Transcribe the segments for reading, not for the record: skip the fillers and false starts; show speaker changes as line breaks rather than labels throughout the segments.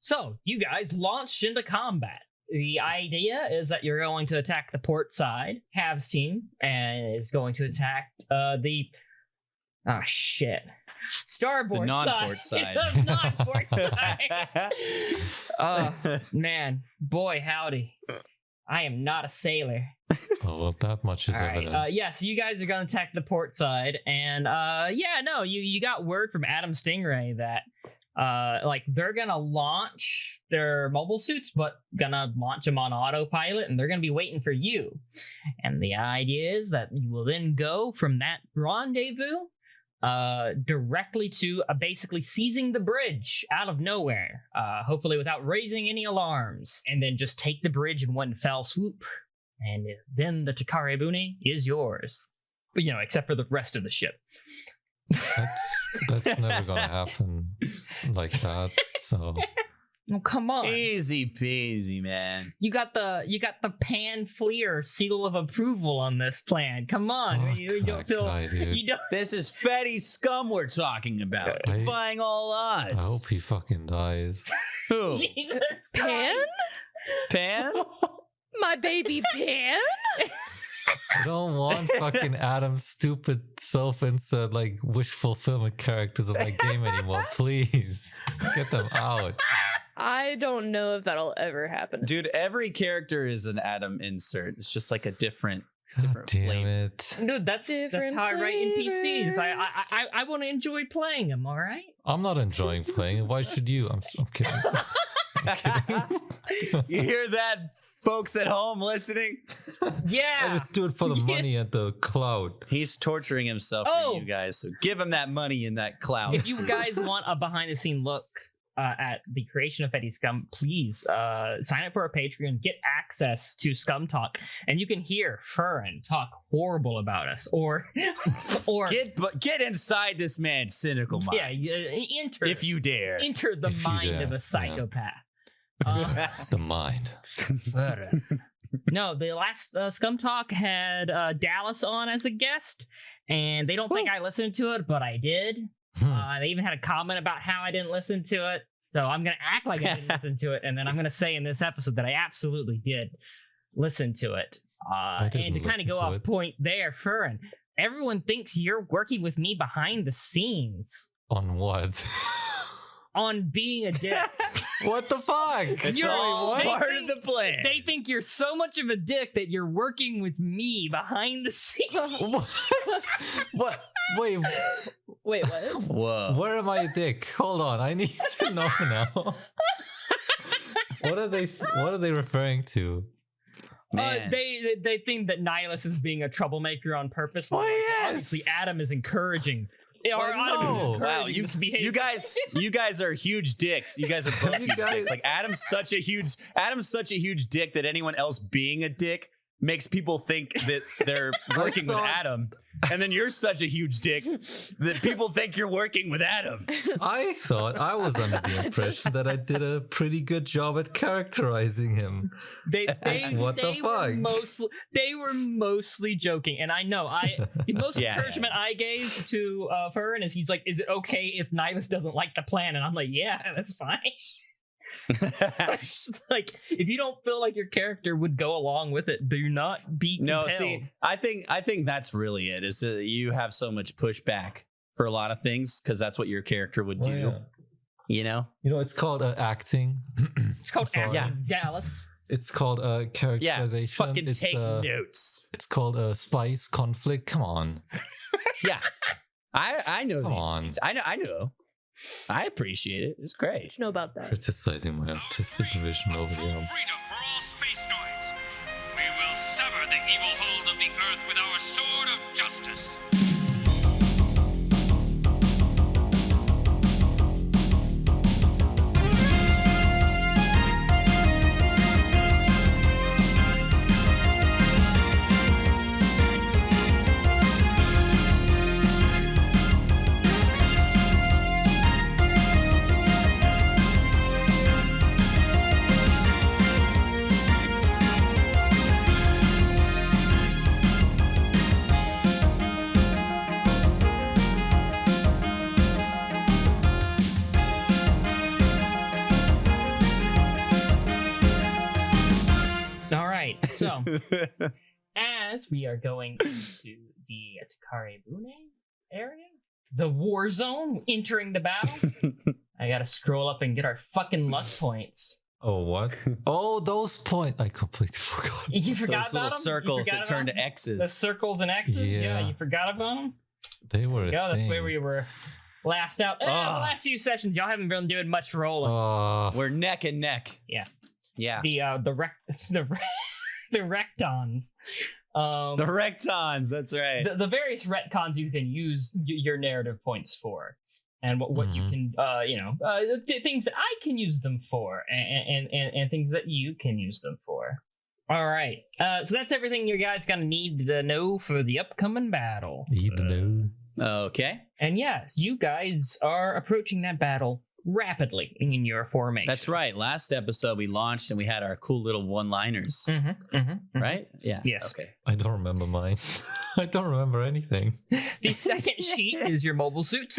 So, you guys launched into combat. The idea is that you're going to attack the port side, Hav's team, and is going to attack the... Oh, shit. Starboard
the non-port
side.
side.
The non-port side. Oh, man. Boy, howdy. I am not a sailor.
Oh, well, that much is evident.
So you guys are going to attack the port side, and you got word from Adam Stingray that they're gonna launch their mobile suits, but gonna launch them on autopilot, and they're gonna be waiting for you. And the idea is that you will then go from that rendezvous directly to basically seizing the bridge out of nowhere, hopefully without raising any alarms, and then just take the bridge in one fell swoop. And then the Takarabune is yours. But, except for the rest of the ship.
That's never gonna happen like that. So,
oh, come on,
easy peasy, man.
You got the Pann Fleer seal of approval on this plan. Come on,
Oh,
you don't feel you don't.
This is Feddie Scum we're talking about, defying all odds.
I hope he fucking dies.
Who?
Jesus
Pann?
Pann?
My baby Pann?
I don't want fucking Adam's stupid self-insert wish fulfillment characters of my game anymore. Please get them out.
I don't know if that'll ever happen.
Dude, every character is an Adam insert. It's just like a different
God damn
flavor.
it.
Dude, that's how I write NPCs. I want to enjoy playing them. All right.
I'm not enjoying playing it. Why should you? I'm kidding. I'm kidding.
You hear that, folks at home listening?
Yeah.
I just do it for the money and the clout.
He's torturing himself for you guys, so give him that money and that clout.
If you guys want a behind-the-scene look at the creation of Feddie Scum, please sign up for our Patreon, get access to Scum Talk, and you can hear Furren talk horrible about us, or
get inside this man's cynical mind.
Yeah, enter
if you dare.
Enter the mind of a psychopath.
The mind.
No, the last Scum Talk had Dallas on as a guest, and they don't think I listened to it, but I did. They even had a comment about how I didn't listen to it, so I'm going to act like I didn't listen to it, and then I'm going to say in this episode that I absolutely did listen to it. And to kind of go off point there, Furren, everyone thinks you're working with me behind the scenes.
On what?
On being a dick.
What the fuck?
It's all part of the plan.
They think you're so much of a dick that you're working with me behind the scenes.
What? Wait,
what?
Whoa.
Where am I a dick? Hold on, I need to know now. What are they referring to?
Man.
They think that Nihilus is being a troublemaker on purpose.
Oh, yes.
Obviously, Adam is encouraging.
Wow, you guys are huge dicks. You guys are both huge dicks. Like Adam's such a huge dick that anyone else being a dick makes people think that they're working with Adam. And then you're such a huge dick that people think you're working with Adam.
I thought I was under the impression that I did a pretty good job at characterizing him. What the fuck?
They were mostly joking, and I know the most encouragement I gave to Furren is he's like, "Is it okay if Nihilus doesn't like the plan?" And I'm like, "Yeah, that's fine." Like, if you don't feel like your character would go along with it, do not be compelled.
No, see, I think that's really it. Is that you have so much pushback for a lot of things because that's what your character would do.
Yeah.
You know,
it's called acting.
It's called acting, Dallas.
It's called characterization.
Yeah, fucking take notes.
It's called spice, conflict. Come on.
Yeah, I know
Come
these
on.
things. I know. I appreciate it. It's great.
You know about that.
Criticizing my artistic vision over the
Freedom for all space noids. We will sever the evil hold of the Earth with our sword of justice.
So, as we are going into the Takarabune area, the war zone, entering the battle, I gotta scroll up and get our fucking luck points.
Oh, what? Oh, those points. I completely forgot.
You forgot
Those
about
little
them?
circles that turn to
The
X's.
circles and X's? Yeah,
Yeah.
you forgot about them?
They were a
Yeah, that's
thing.
where we were last out. The last few sessions, y'all haven't been doing much rolling.
We're neck and neck.
Yeah.
Yeah.
The rectons.
The rectons, that's right.
The various retcons you can use your narrative points for, and what you can things that I can use them for, and things that you can use them for. All right, so that's everything you guys gonna need to know for the upcoming battle.
Need to know.
Okay.
And yes, you guys are approaching that battle rapidly in your formation.
That's right. Last episode we launched and we had our cool little one-liners. Right? Yeah.
Yes.
Okay.
I don't remember mine. I don't remember anything.
The second sheet is your mobile suits.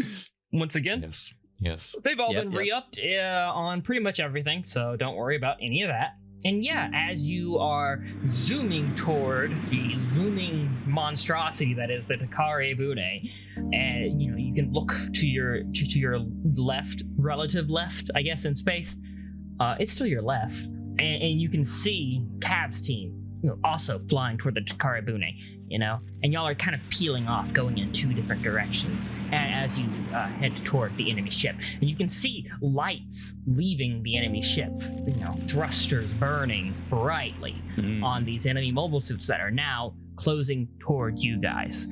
Once again,
Yes. Yes.
they've all
Yep,
been
yep.
re-upped on pretty much everything, so don't worry about any of that. And yeah, as you are zooming toward the looming monstrosity that is the Takarabune, and you can look to your left, relative left, I guess, in space. It's still your left, and you can see Cav's team, also flying toward the Takarabune, and y'all are kind of peeling off, going in two different directions as you head toward the enemy ship. And you can see lights leaving the enemy ship, thrusters burning brightly on these enemy mobile suits that are now closing toward you guys.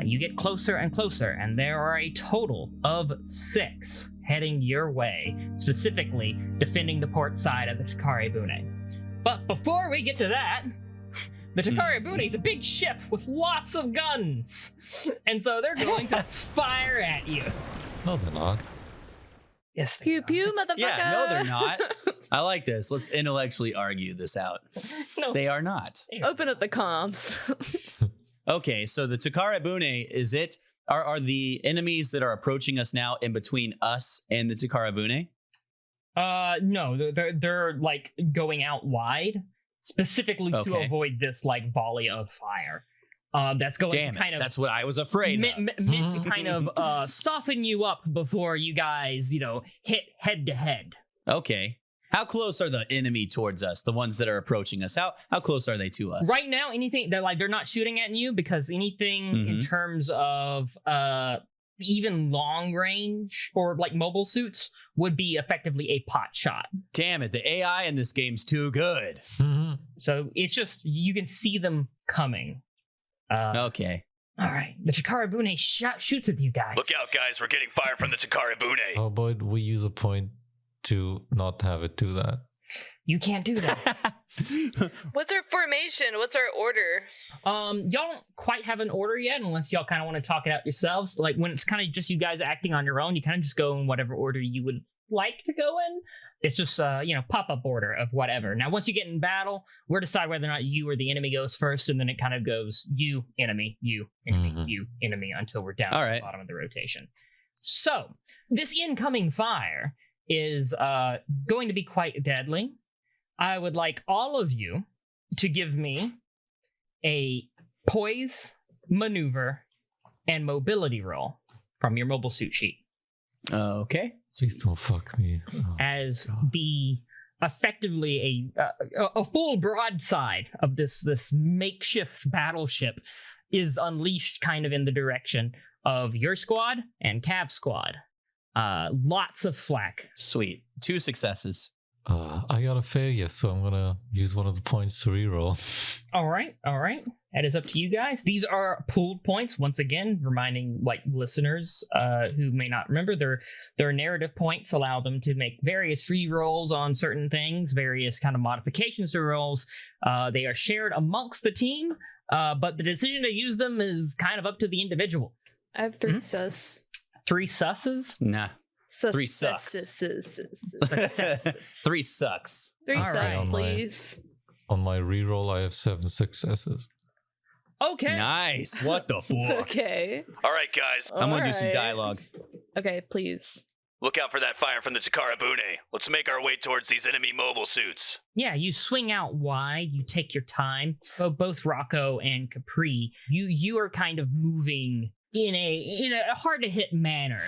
You get closer and closer, and there are a total of 6 heading your way, specifically defending the port side of the Takarabune. But before we get to that, the Takarabune is a big ship with lots of guns, and so they're going to fire at you.
No, they're not.
Yes, they
Pew
are.
pew, motherfucker.
Yeah, no, they're not. I like this. Let's intellectually argue this out.
No,
They are not.
they are.
Open up the comms.
Okay, so the Takarabune, is it? Are the enemies that are approaching us now in between us and the Takarabune?
No, they're like going out wide, specifically to
Okay.
avoid this like volley of fire. That's going
Damn
to kind
it.
of
That's what I was afraid of.
meant to kind of soften you up before you guys, hit head to head.
Okay. How close are the enemy towards us? The ones that are approaching us? How close are they to us?
Right now, anything they're not shooting at you, because anything in terms of even long range or like mobile suits would be effectively a pot shot.
Damn it. The AI in this game's too good.
So it's just you can see them coming.
Okay.
All right, the Takarabune shoots at you guys.
Look out, guys. We're getting fire from the Takarabune.
How about we use a point to not have it do that?
You can't do that.
What's our formation? What's our order?
Y'all don't quite have an order yet, unless y'all kind of want to talk it out yourselves. Like when it's kind of just you guys acting on your own, you kind of just go in whatever order you would like to go in. It's just pop-up order of whatever. Now once you get in battle, we'll decide whether or not you or the enemy goes first, and then it kind of goes you, enemy, you, enemy, you, enemy, until we're down
All
at
right.
the bottom of the rotation. So this incoming fire is going to be quite deadly. I would like all of you to give me a poise, maneuver, and mobility roll from your mobile suit sheet.
Okay.
Please don't fuck me. Oh,
As
God.
the effectively a full broadside of this makeshift battleship is unleashed kind of in the direction of your squad and Cav's squad. Lots of flak.
Sweet. 2 successes.
I got a failure, so I'm gonna use one of the points to reroll.
All right. That is up to you guys. These are pooled points. Once again, reminding listeners who may not remember, their narrative points allow them to make various re-rolls on certain things, various kind of modifications to rolls. They are shared amongst the team, but the decision to use them is kind of up to the individual.
I have 3 sus.
3 susses.
Nah.
Sus-
3 sucks.
sus-
3 sucks.
3
All
sus,
right.
please.
On my reroll, I have 7 successes.
Okay.
Nice. What the
It's
fuck?
okay.
All right, guys.
I'm going to do some
Alright.
dialogue.
Okay, please.
Look out for that fire from the Takarabune. Let's make our way towards these enemy mobile suits.
Yeah, you swing out wide, you take your time. Both Rocco and Capri, you are kind of moving in a hard to hit manner,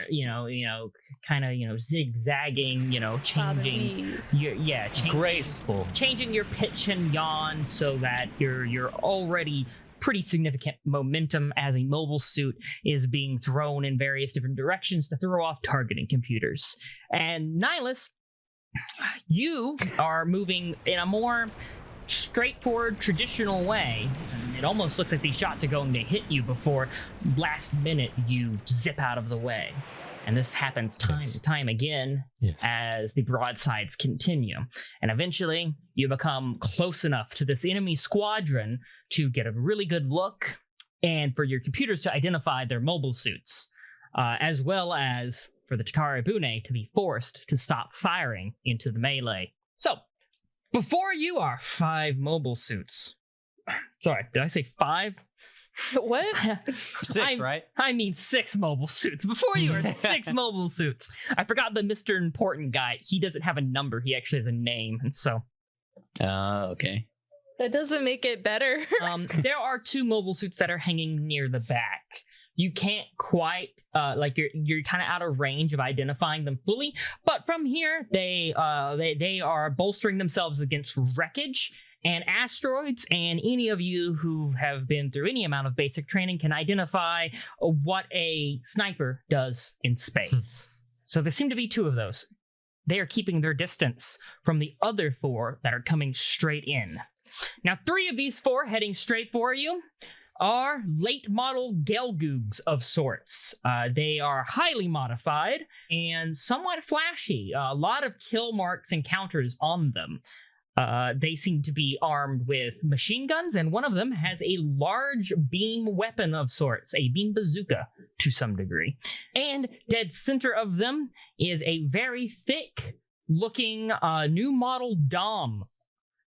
kind of zigzagging, changing
graceful,
changing your pitch and yawn so that you're already pretty significant momentum as a mobile suit is being thrown in various different directions to throw off targeting computers. And Nihilus, you are moving in a more straightforward, traditional way. It almost looks like these shots are going to hit you before last minute you zip out of the way. And this happens time and time again as the broadsides continue. And eventually, you become close enough to this enemy squadron to get a really good look and for your computers to identify their mobile suits, as well as for the Takarabune to be forced to stop firing into the melee. So, before you are 5 mobile suits. Sorry, did I say 5?
What?
6, right?
I mean 6 mobile suits. Before you are 6 mobile suits. I forgot the Mr. Important guy. He doesn't have a number. He actually has a name. And so.
Okay.
That doesn't make it better.
There are 2 mobile suits that are hanging near the back. You can't quite, you're kind of out of range of identifying them fully. But from here, they are bolstering themselves against wreckage and asteroids, and any of you who have been through any amount of basic training can identify what a sniper does in space. So there seem to be 2 of those. They are keeping their distance from the other 4 that are coming straight in. Now, 3 of these 4 heading straight for you are late model Gelgoogs of sorts. They are highly modified and somewhat flashy. A lot of kill marks and counters on them. They seem to be armed with machine guns, and one of them has a large beam weapon of sorts, a beam bazooka to some degree. And dead center of them is a very thick-looking new model Dom,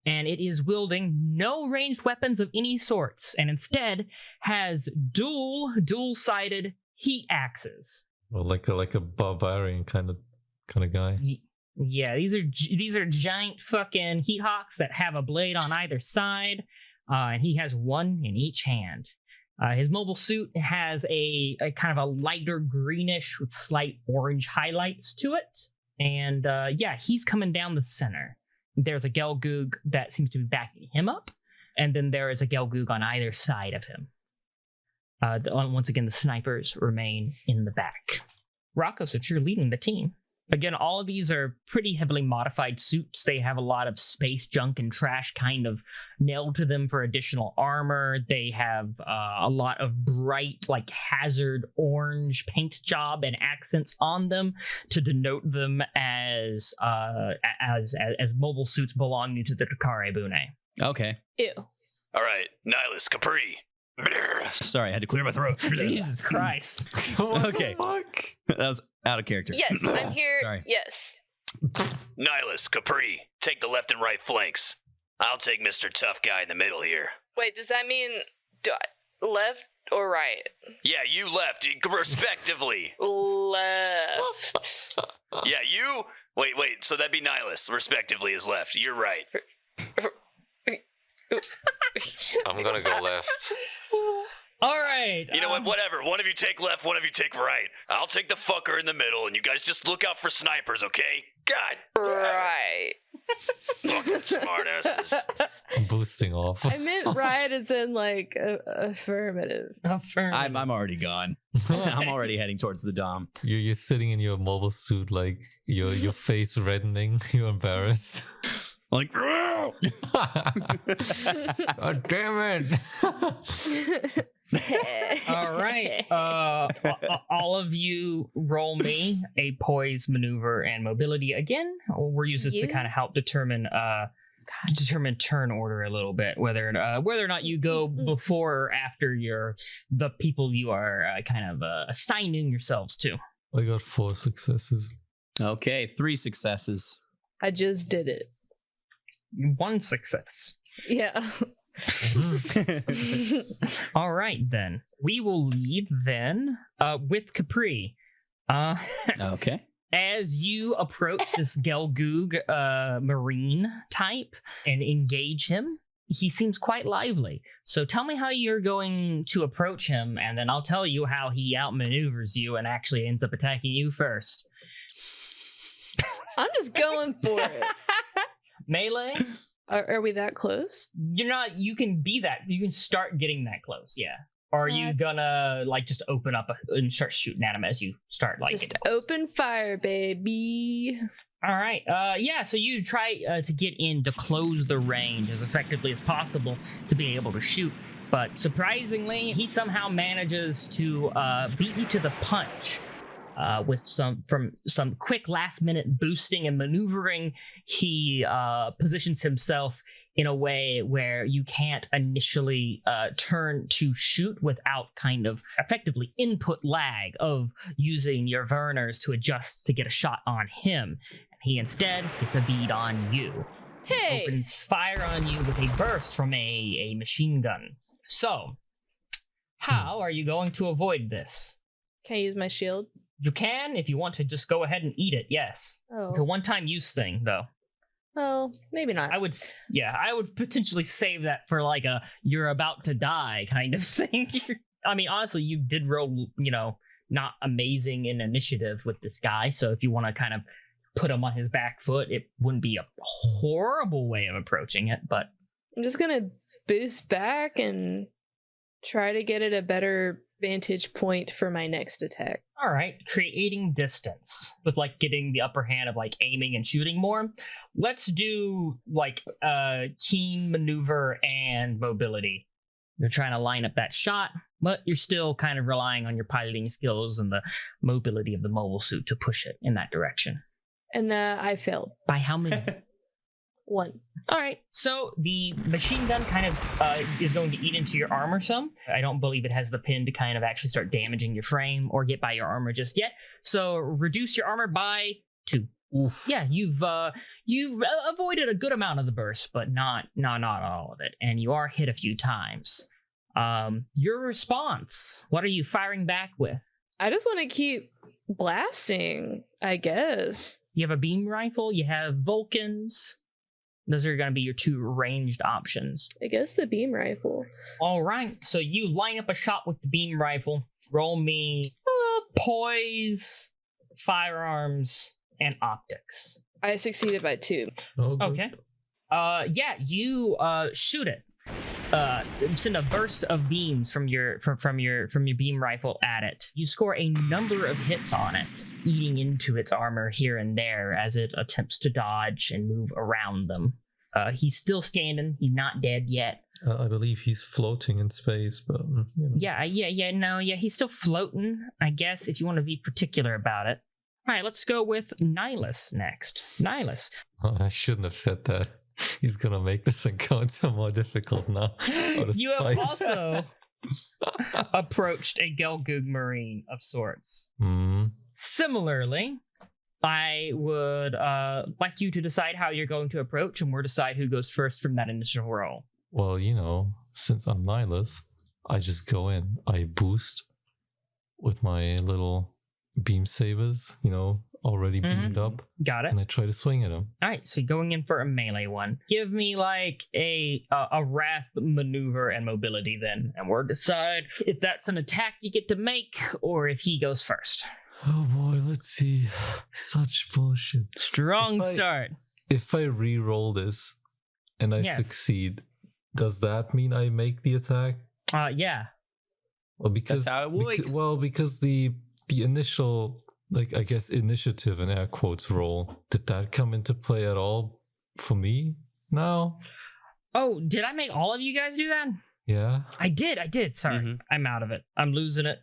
and it is wielding no ranged weapons of any sorts, and instead has dual-sided heat axes.
Well, like a barbarian kind of guy.
Yeah, these are giant fucking heat hawks that have a blade on either side, and he has one in each hand. His mobile suit has a kind of a lighter greenish with slight orange highlights to it, and he's coming down the center. There's a Gelgoog that seems to be backing him up, and then there is a Gelgoog on either side of him. Once again, the snipers remain in the back. Rocco, since you're leading the team. Again, all of these are pretty heavily modified suits. They have a lot of space junk and trash kind of nailed to them for additional armor. They have a lot of bright, like hazard orange paint job and accents on them to denote them as mobile suits belonging to the Takarabune.
Okay.
Ew.
All right, Nihilus, Capri. Sorry, I had to clear my throat.
Jesus Christ.
Okay. That was out of character.
Yes, I'm here.
Sorry.
Yes.
Nihilus, Capri, take the left and right flanks. I'll take Mr. Tough Guy in the middle here.
Wait, does that mean left or right?
Yeah, you left, respectively.
Left.
Yeah, you... Wait, so that'd be Nihilus, respectively, is left. You're right.
I'm gonna go left.
All right.
You know what? Whatever. One of you take left, one of you take right. I'll take the fucker in the middle, and you guys just look out for snipers, okay? God.
Right.
Fucking smartasses.
Boosting off.
I meant right as in like affirmative.
I'm already gone. I'm already heading towards the Dom.
You're sitting in your mobile suit, like your face reddening. You're embarrassed.
Like,
oh damn it!
All right. All of you roll me a poise, maneuver, and mobility again. We'll use this to kind of help determine turn order a little bit, whether or not you go before or after the people you are kind of assigning yourselves to.
I got 4 successes.
Okay, 3 successes.
I just did it.
1 success.
Yeah.
All right, then. We will lead then with Capri.
Okay.
As you approach this Gelgoog marine type and engage him, he seems quite lively. So tell me how you're going to approach him, and then I'll tell you how he outmaneuvers you and actually ends up attacking you first.
I'm just going for it.
Melee?
Are we that close?
You're not. You can be that. You can start getting that close. Yeah. Or are you gonna like just open up and start shooting at him as you start like?
Just open fire, baby.
All right. Yeah. So you try to get in to close the range as effectively as possible to be able to shoot. But surprisingly, he somehow manages to beat you to the punch. With some quick last minute boosting and maneuvering, he positions himself in a way where you can't initially turn to shoot without kind of effectively input lag of using your Verners to adjust to get a shot on him. He instead gets a bead on you.
Hey!
He opens fire on you with a burst from a machine gun. So, how are you going to avoid this?
Can I use my shield?
You can if you want to just go ahead and eat it, yes.
Oh.
It's a one-time use thing, though.
Oh, maybe not.
I would potentially save that for like a you're about to die kind of thing. I mean, honestly, you did roll, not amazing in initiative with this guy, so if you want to kind of put him on his back foot, it wouldn't be a horrible way of approaching it, but...
I'm just gonna boost back and try to get at a better vantage point for my next attack.
All right, creating distance with like getting the upper hand of like aiming and shooting more. Let's do like keen maneuver and mobility. You're trying to line up that shot, but you're still kind of relying on your piloting skills and the mobility of the mobile suit to push it in that direction.
And I failed.
By how many?
1.
All right, so the machine gun kind of is going to eat into your armor some. I don't believe it has the pin to kind of actually start damaging your frame or get by your armor just yet. So reduce your armor by 2. Oof. Yeah, you've avoided a good amount of the burst, but not all of it, and you are hit a few times. Your response, what are you firing back with?
I just want to keep blasting, I guess.
You have a beam rifle, you have Vulcans. Those are going to be your 2 ranged options.
I guess the beam rifle.
All right, so you line up a shot with the beam rifle. Roll me poise, firearms, and optics.
I succeeded by 2.
Oh, good.
Okay. Yeah, you shoot it. Send a burst of beams from your beam rifle at it. You score a number of hits on it, eating into its armor here and there as it attempts to dodge and move around them. He's still standing. He's not dead yet.
I believe he's floating in space, but
Yeah, he's still floating, I guess, if you want to be particular about it. All right, let's go with Nihilus next. Nihilus.
Oh, I shouldn't have said that. He's gonna make this encounter more difficult now.
You have also approached a Gelgoog Marine of sorts. Similarly, I would like you to decide how you're going to approach, and we'll decide who goes first from that initial roll.
Well, since I'm Nihilus, I just go in. I boost with my little beam sabers, already beamed up.
Got it.
And I try to swing at him.
All right, so you're going in for a melee one. Give me like a wrath maneuver and mobility then, and we'll decide if that's an attack you get to make or if he goes first.
Oh boy, let's see. Such bullshit.
Strong start.
If I re-roll this and I succeed, does that mean I make the attack?
Yeah.
Well, because
that's how it works.
Because the initial, I guess, initiative and air quotes roll, did that come into play at all for me now?
Oh, did I make all of you guys do that?
Yeah.
I did. Sorry. Mm-hmm. I'm out of it. I'm losing it.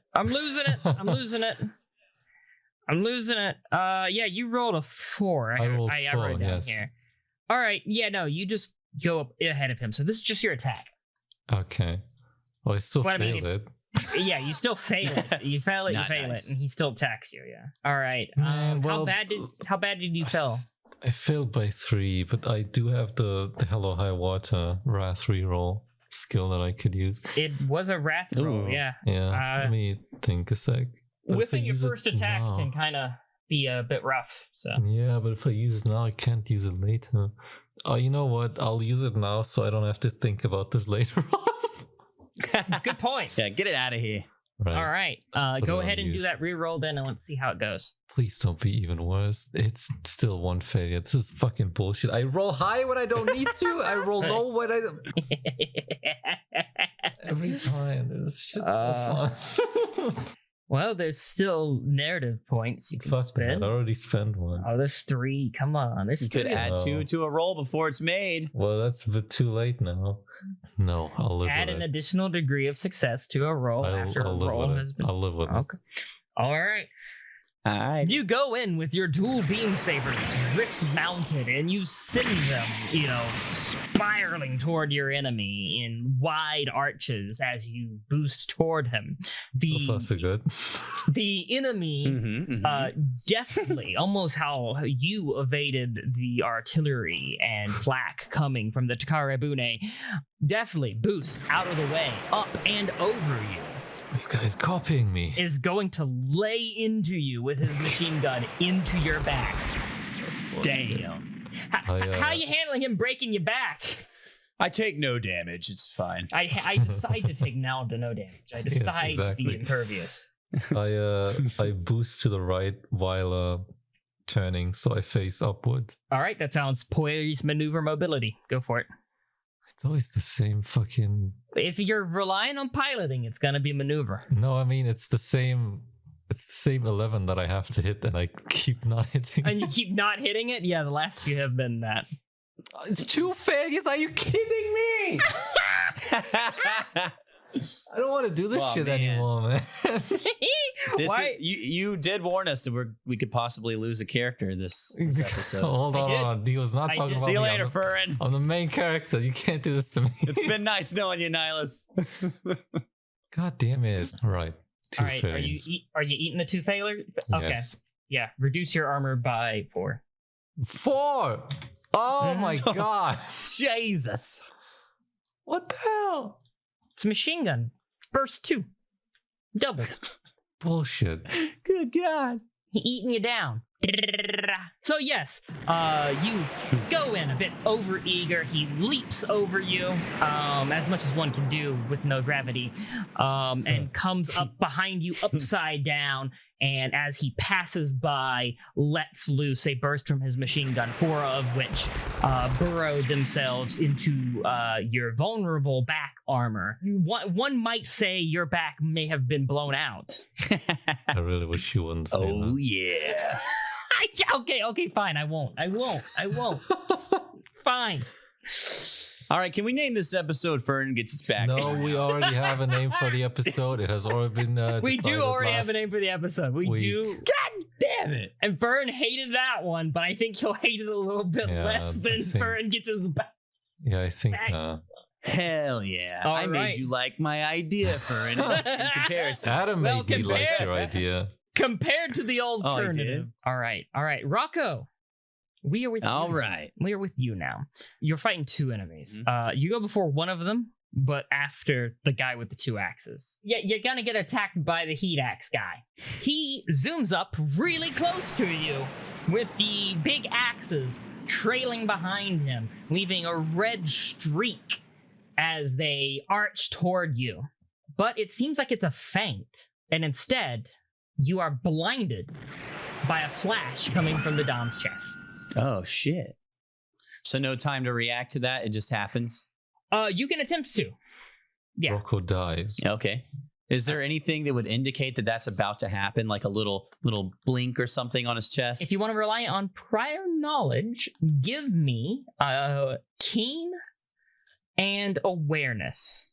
Yeah, you rolled a 4.
I rolled 4,
wrote down
yes.
here. All right. Yeah, no, you just go up ahead of him. So this is just your attack.
Okay. Well, I still failed it.
Yeah, you still fail it. You fail it, it, and he still attacks you, yeah. All right. How bad did you fail?
I failed by 3, but I do have the Hello High Water Wrath reroll skill that I could use.
It was a Wrath roll, yeah.
Yeah, let me think a sec. But
within your first attack can kind of be a bit rough. So
Yeah, but if I use it now, I can't use it later. Oh, you know what? I'll use it now so I don't have to think about this later on.
good point.
Yeah, get it out of here.
Right.
All right,
Put
go
it on
ahead and do
use.
that reroll then, and let's see how it goes.
Please don't be even worse. It's still one failure. This is fucking bullshit. I roll high when I don't need to. I roll low when I every time. This shit's so fun.
Well, there's still narrative points you can
Fuck
spend.
that. I already spent one.
Oh, there's 3. Come on, there's
You could
3.
add 2 to a roll before it's made.
Well, that's a bit too late now. No, I'll live
Add
with
an
it.
additional degree of success to a roll after a
live
roll
with
has
it.
been.
I'll live with it.
Okay. All right.
All right.
You go in with your dual beam sabers wrist mounted, and you send them, spiraling toward your enemy in wide arches as you boost toward him.
So far, so good.
The enemy, definitely, almost how you evaded the artillery and flak coming from the Takarabune, definitely boosts out of the way, up and over you.
This guy's copying me.
Is going to lay into you with his machine gun into your back.
Damn.
How are you handling him breaking your back?
I take no damage. It's fine.
I decide to take no damage. I decide
exactly.
to be impervious.
I boost to the right while turning, so I face upwards.
All right, that sounds poise, maneuver, mobility. Go for it.
It's always the same fucking.
If you're relying on piloting, it's gonna be maneuver.
No, I mean it's the same. It's the same 11 that I have to hit, and I keep not hitting.
And you keep not hitting it? Yeah, the last few have been that.
It's 2 failures. Are you kidding me? I don't want to do this shit anymore, man.
You did warn us that we could possibly lose a character this episode.
Hold on. He was not talking about
See you
me.
later, Furrin.
I'm the main character. You can't do this to me.
It's been nice knowing you, Nihilus.
God damn it. All right. 2
All right,
failures.
are you eating the 2 failures? Okay.
Yes.
Yeah, reduce your armor by 4.
4. Oh my god.
Jesus.
What the hell?
It's a machine gun. Burst 2. Double.
Bullshit.
Good God.
He eating you down. So yes, you go in a bit overeager. He leaps over you, as much as one can do with no gravity, and comes up behind you upside down. And as he passes by, lets loose a burst from his machine gun, 4 of which burrow themselves into your vulnerable back armor. One might say your back may have been blown out.
I really wish you wouldn't say
Oh,
that.
yeah.
Okay, fine. I won't. Fine.
All right, can we name this episode Fern Gets Its Back?
No, we already have a name for the episode. It has already been
We do
decided
already
last
have a name for the episode. We do.
God damn it.
And Fern hated that one, but I think he'll hate it a little bit
Yeah,
less
I
than
think-
Fern gets his back.
Yeah, I think
Hell yeah.
All
I
right.
made you like my idea, Fern, in comparison.
Adam
Well,
made me like
compare-
your idea.
Compared to the
Oh, I
alternative.
did?
All right. Rocco, we are with
All
you.
right.
We are with you now. You're fighting 2 enemies. You go before one of them, but after the guy with the 2 axes. Yeah, you're gonna get attacked by the heat axe guy. He zooms up really close to you with the big axes trailing behind him, leaving a red streak as they arch toward you. But it seems like it's a feint, and instead, you are blinded by a flash coming from the Dom's chest.
Oh, shit. So no time to react to that? It just happens?
You can attempt to. Yeah.
Rocco dies.
Okay. Is there anything that would indicate that that's about to happen? Like a little blink or something on his chest?
If you want to rely on prior knowledge, give me keen and awareness.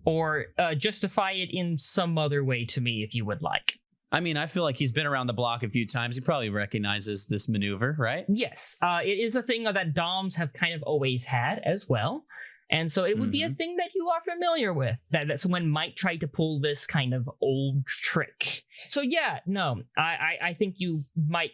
Or justify it in some other way to me if you would like.
I mean, I feel like he's been around the block a few times. He probably recognizes this maneuver, right?
Yes. It is a thing that Doms have kind of always had as well. And so it would be a thing that you are familiar with, that someone might try to pull this kind of old trick. So yeah, no, I think you might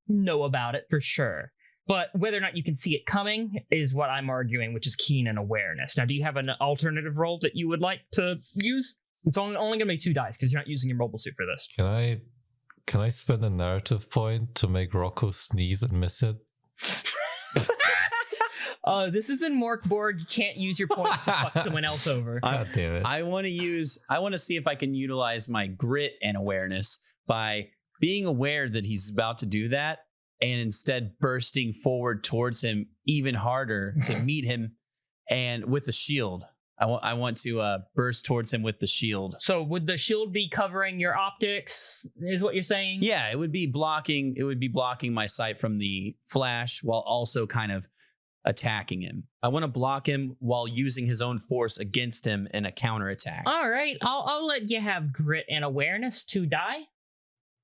know about it for sure. But whether or not you can see it coming is what I'm arguing, which is keen and awareness. Now, do you have an alternative role that you would like to use? It's only going to be 2 dice because you're not using your mobile suit for this.
Can I can I spend a narrative point to make Rocco sneeze and miss it?
This is in Morkborg. You can't use your points to fuck someone else over.
God damn it.
I want to see if I can utilize my grit and awareness by being aware that he's about to do that and instead bursting forward towards him even harder to meet him and with the shield. I want to burst towards him with the shield.
So would the shield be covering your optics, is what you're saying?
Yeah, it would be blocking my sight from the flash while also kind of attacking him. I want to block him while using his own force against him in a counterattack.
All right, I'll let you have grit and awareness to die.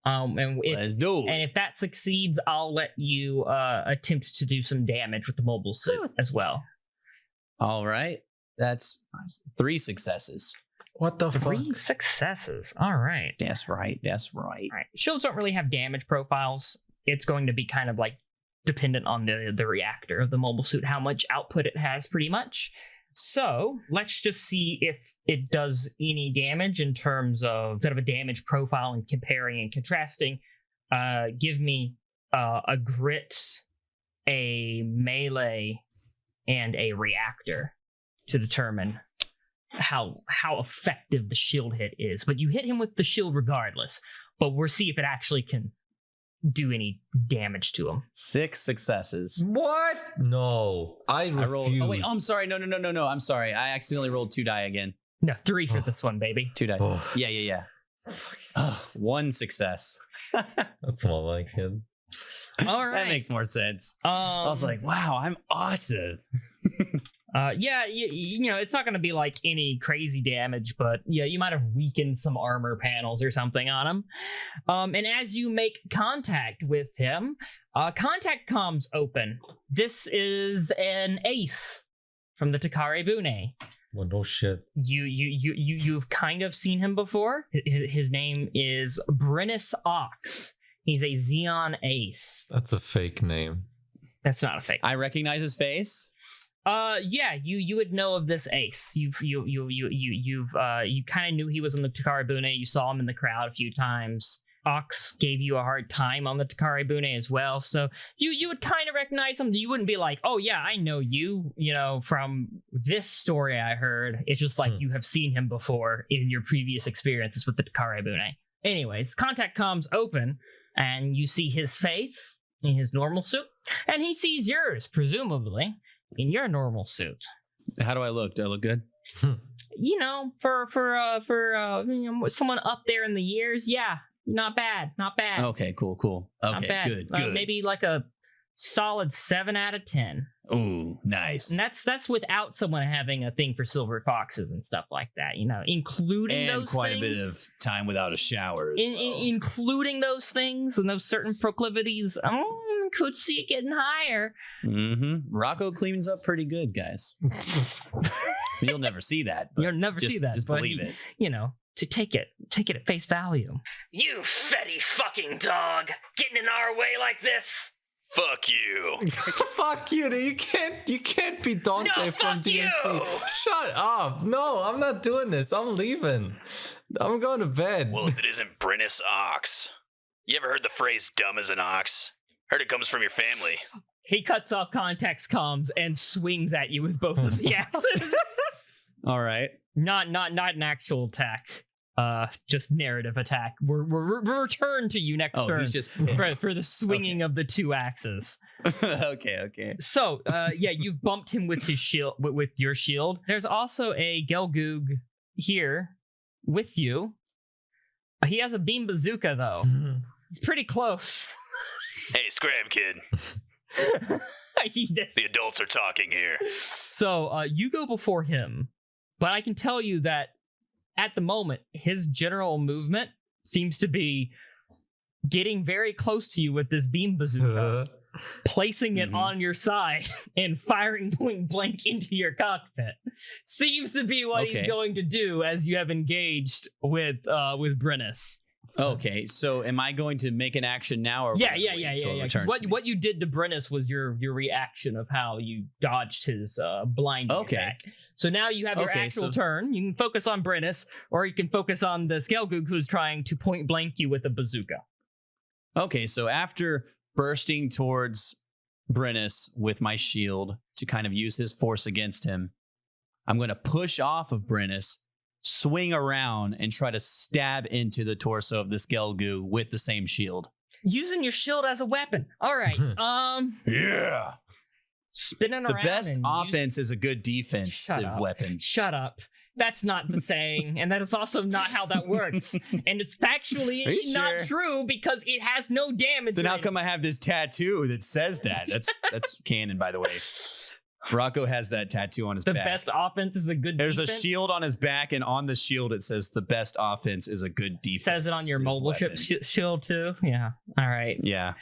Let's do it.
And if that succeeds, I'll let you attempt to do some damage with the mobile suit as well.
All right. That's 3 successes.
What the fuck?
3 successes. All right.
That's right.
All right. Shields don't really have damage profiles. It's going to be kind of like dependent on the reactor of the mobile suit, how much output it has, pretty much. So let's just see if it does any damage in terms of, instead of a damage profile and comparing and contrasting, give me a grit, a melee, and a reactor to determine how effective the shield hit is. But you hit him with the shield regardless, but we'll see if it actually can do any damage to him.
6 successes.
What? No, I
rolled. Oh wait, I'm sorry. No. I'm sorry. I accidentally rolled 2 die again.
No, 3 for this one, baby.
2 dice. Yeah. 1 success.
That's more like it.
All right.
That makes more sense. I was like, wow, I'm awesome.
Yeah, you know, it's not going to be like any crazy damage, but yeah, you might have weakened some armor panels or something on him. And as you make contact with him, contact comms open. This is an ace from the Takarabune.
Well, no shit.
You've kind of seen him before. His name is Brennus Ox. He's a Xeon ace.
That's a fake name.
That's not a fake.
I recognize his face.
Yeah, you would know of this ace. You kind of knew he was in the Takarabune. You saw him in the crowd a few times. Ox gave you a hard time on the Takarabune as well, so you would kind of recognize him. You wouldn't be like, oh yeah, I know you, from this story I heard. It's just like you have seen him before in your previous experiences with the Takarabune. Anyways, contact comms open, and you see his face in his normal suit, and he sees yours, presumably, in your normal suit.
How do I look? Do I look good?
For someone up there in the years, yeah, not bad.
Okay, cool. Okay, good.
Maybe like a solid 7 out of 10.
Ooh, nice.
And that's without someone having a thing for silver foxes and stuff like that, including
and
those
quite
things,
a bit of time without a shower.
Including those things and those certain proclivities, could see it getting higher.
Mm-hmm. Rocco cleans up pretty good, guys. You'll never see that.
You'll never see that.
Just believe it.
To take it at face value. You Feddie fucking dog, getting in our way like this.
Fuck you.
Fuck you. You can't be Dante
No,
from
fuck you.
DMC. Shut up. No, I'm not doing this. I'm leaving. I'm going to bed.
Well, if it isn't Brennus Ox. You ever heard the phrase dumb as an ox? Heard it comes from your family.
He cuts off context comms and swings at you with both of the axes.
All right.
Not an actual attack. Just narrative attack. We're return to you next turn.
He's just
for the swinging of the 2 axes.
Okay.
So, you've bumped him with his shield, with your shield. There's also a Gelgoog here with you. He has a beam bazooka though. It's pretty close.
Hey, Scram Kid. The adults are talking here.
So, you go before him, but I can tell you that at the moment, his general movement seems to be getting very close to you with this beam bazooka, placing it on your side and firing point blank into your cockpit. Seems to be what he's going to do as you have engaged with Brennus.
Okay, so am I going to make an action now? Or
Yeah. What you did to Brennus was your reaction of how you dodged his blinding attack. So now you have your actual turn. You can focus on Brennus, or you can focus on the Skelgoog who's trying to point blank you with a bazooka.
Okay, so after bursting towards Brennus with my shield to kind of use his force against him, I'm going to push off of Brennus, swing around, and try to stab into the torso of this Gelgu with the same shield.
Using your shield as a weapon. All right.
Yeah.
Spinning
The
around.
best
and
offense is a good defensive weapon.
Shut up. That's not the saying, and that is also not how that works. And it's factually not true because it has no damage.
Then how come I have this tattoo that says that? That's canon, by the way. Rocco has that tattoo on his back.
The best offense is a good
There's
defense?
a shield on his back, and on the shield it says the best offense is a good defense.
Says it on your mobile ship shield too? Yeah. All right.
Yeah.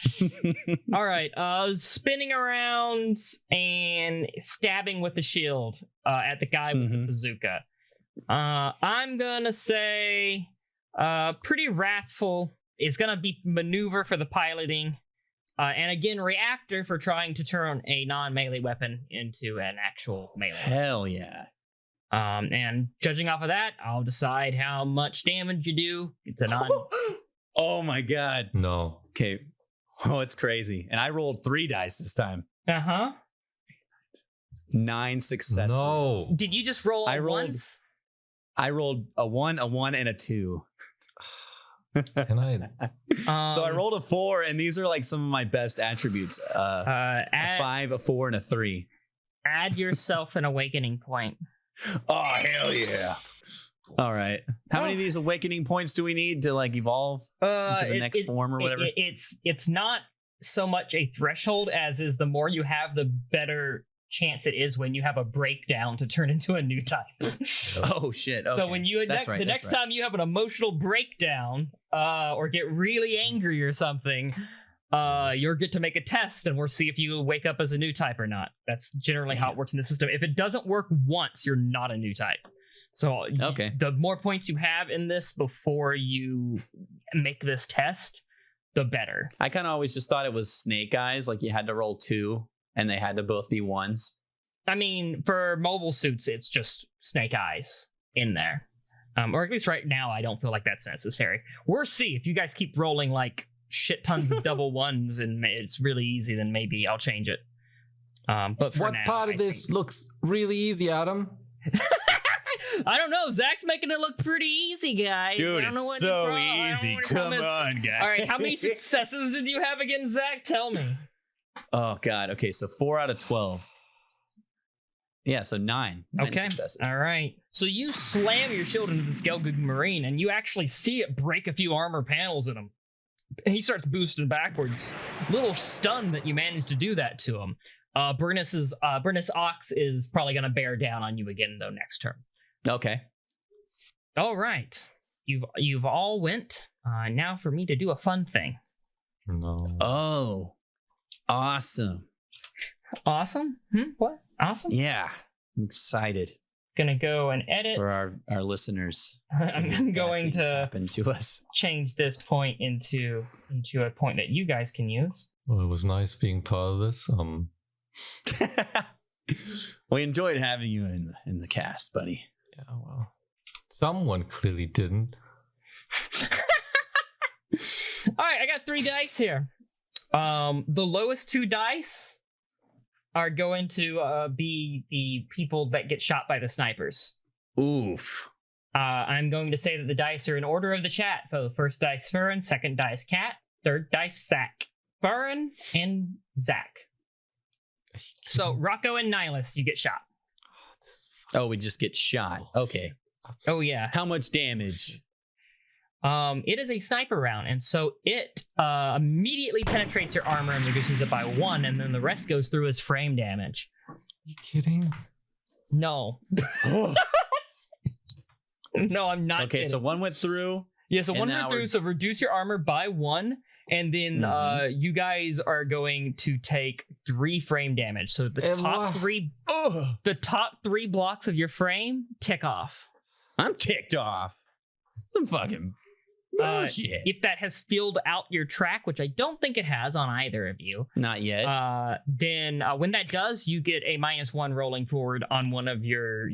All right. Spinning around and stabbing with the shield at the guy with the bazooka. I'm gonna say pretty wrathful is gonna be maneuver for the piloting. And again, reactor for trying to turn a non-melee weapon into an actual melee.
Hell yeah.
And judging off of that, I'll decide how much damage you do. It's a non.
Oh my god.
No.
Okay. Oh, it's crazy. And I rolled 3 dice this time. 9 successes.
No.
Did you just roll once?
I rolled a 1, and a 2.
Can I?
So I rolled a 4, and these are like some of my best attributes. A 5, a 4, and a 3.
Add yourself an awakening point.
Oh, hell yeah. All right. How many of these awakening points do we need to like evolve into the next form or whatever?
It's not so much a threshold as is the more you have, the better chance it is when you have a breakdown to turn into a new type.
Oh shit. Okay.
So when you the next time you have an emotional breakdown or get really angry or something, you'll get to make a test and we'll see if you wake up as a new type or not. That's generally how it works in the system. If it doesn't work once, you're not a new type. So the more points you have in this before you make this test, the better.
I kind of always just thought it was snake eyes, like you had to roll 2 and they had to both be 1s.
I mean, for mobile suits, it's just snake eyes in there. Or at least right now, I don't feel like that's necessary. We'll see. If you guys keep rolling like shit tons of double 1s and it's really easy, then maybe I'll change it. But for
what
now,
part of this looks really easy, Adam?
I don't know. Zach's making it look pretty easy, guys.
Dude,
I don't know
it's
what
so easy. Come on, guys.
All right, how many successes did you have against Zach? Tell me.
Oh, God. Okay, so 4 out of 12. Yeah, so 9
okay.
successes.
All right. So you slam your shield into the Skelgug Marine, and you actually see it break a few armor panels in him. And he starts boosting backwards. A little stunned that you managed to do that to him. Brennus Ox is probably going to bear down on you again, though, next turn.
Okay.
All right. You've all went. Now for me to do a fun thing.
No.
Oh, awesome.
Awesome? What? Awesome?
Yeah, I'm excited.
Gonna go and edit.
For our listeners.
I'm going to
happen to us.
Change this point into a point that you guys can use.
Well, it was nice being part of this.
We enjoyed having you in the cast, buddy.
Yeah, well, someone clearly didn't.
All right, I got 3 dice here. The lowest 2 dice are going to be the people that get shot by the snipers.
Oof.
I'm going to say that the dice are in order of the chat. So first dice Furin, second dice Cat, third dice Zach. Furin and Zach. So Rocco and Nihilus, you get shot.
Oh, we just get shot. Okay.
Oh yeah.
How much damage?
It is a sniper round, and so it immediately penetrates your armor and reduces it by 1, and then the rest goes through as frame damage.
Are you kidding?
No. No, I'm not
Okay,
kidding.
so 1 went through.
Yeah, so 1 went through, so reduce your armor by 1, and then you guys are going to take 3 frame damage. So the top 3 blocks of your frame tick off.
I'm ticked off. Some fucking bullshit.
If that has filled out your track, which I don't think it has on either of you.
Not yet.
Then when that does, you get a -1 rolling forward on one of your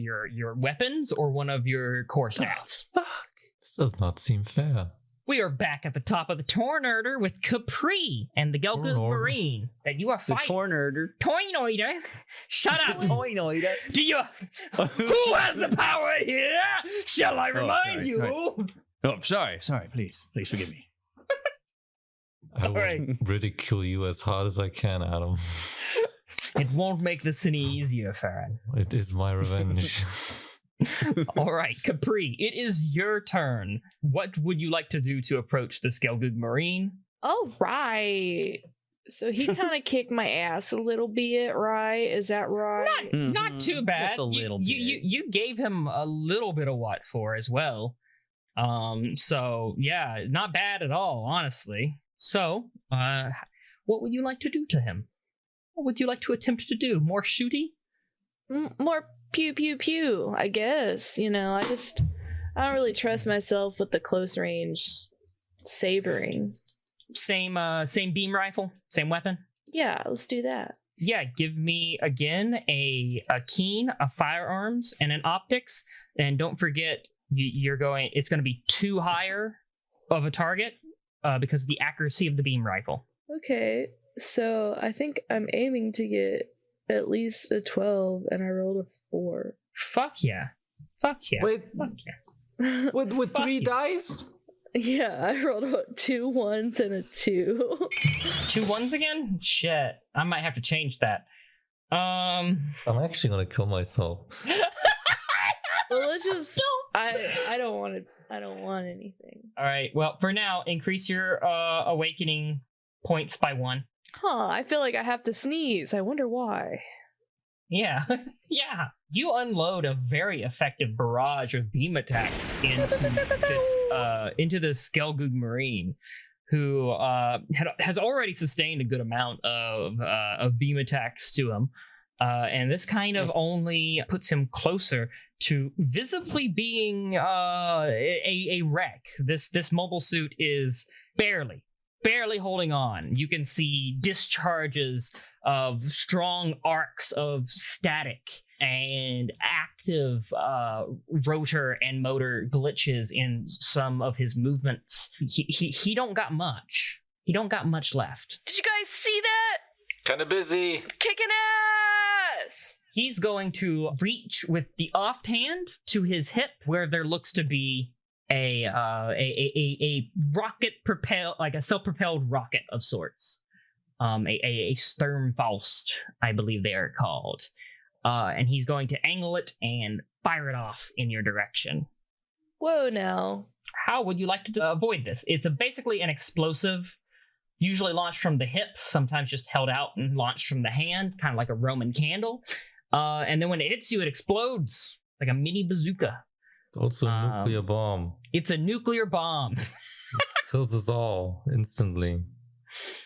weapons or one of your core stats.
Fuck.
This does not seem fair.
We are back at the top of the Tornado with Capri and the Gelgoog Marine that you are
The
fighting.
Tornado.
Toinoider. Shut up.
Toinoider.
Do you? Who has the power here? Shall I remind you?
Oh, sorry. Please forgive me.
I will
Alright.
ridicule you as hard as I can, Adam.
It won't make this any easier, Farron.
It is my revenge.
All right, Capri, it is your turn. What would you like to do to approach the Gelgoog Marine?
All right. So he kind of kicked my ass a little bit, right? Is that right?
Not too bad.
Just a little bit.
You gave him a little bit of what for as well. So yeah, not bad at all, honestly. So, what would you like to do to him? What would you like to attempt to do? More shooty?
More pew pew pew, I guess. You know, I don't really trust myself with the close range sabering.
Same beam rifle, same weapon.
Yeah, let's do that.
Yeah, give me again a keen, a firearms, and an optics. And don't forget, it's going to be 2 higher of a target because of the accuracy of the beam rifle.
Okay, so I think I'm aiming to get at least a 12, and I rolled a 4.
Fuck yeah.
Wait,
Fuck yeah.
with
Fuck
3
you.
dice?
Yeah, I rolled 2 1s and a 2.
2 1s again? Shit. I might have to change that.
I'm actually gonna kill myself.
Well, let's just. I don't want anything.
All right. Well, for now, increase your awakening points by 1.
Huh, I feel like I have to sneeze. I wonder why.
Yeah. Yeah. You unload a very effective barrage of beam attacks into this Gelgoog Marine, who has already sustained a good amount of beam attacks to him. And this kind of only puts him closer to visibly being a wreck. This mobile suit is barely holding on. You can see discharges of strong arcs of static and active rotor and motor glitches in some of his movements. He don't got much. He don't got much left.
Did you guys see that?
Kinda busy.
Kicking ass!
He's going to reach with the offhand to his hip, where there looks to be a rocket propelled, like a self-propelled rocket of sorts. A Sturmfaust, I believe they are called. And he's going to angle it and fire it off in your direction.
Whoa, now.
How would you like to avoid this? It's basically an explosive, usually launched from the hip, sometimes just held out and launched from the hand, kind of like a Roman candle. And then when it hits you, it explodes like a mini bazooka.
Also a nuclear bomb.
It's a nuclear bomb.
Kills us all instantly.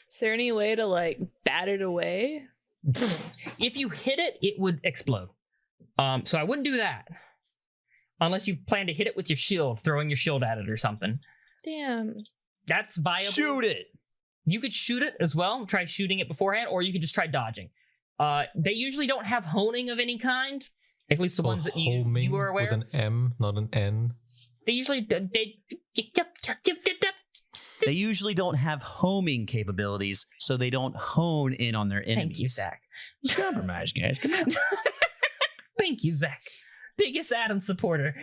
Is there any way to, like, bat it away?
If you hit it, it would explode. So I wouldn't do that. Unless you plan to hit it with your shield, throwing your shield at it or something.
Damn.
That's viable.
Shoot it.
You could shoot it as well. Try shooting it beforehand, or you could just try dodging. They usually don't have honing of any kind. At least the ones that you were aware
with
of.
an M, not an N.
They usually
They usually don't have homing capabilities, so they don't hone in on their enemies.
Thank you, Zach.
Compromise, guys. Come on.
Thank you, Zach. Biggest Adam supporter.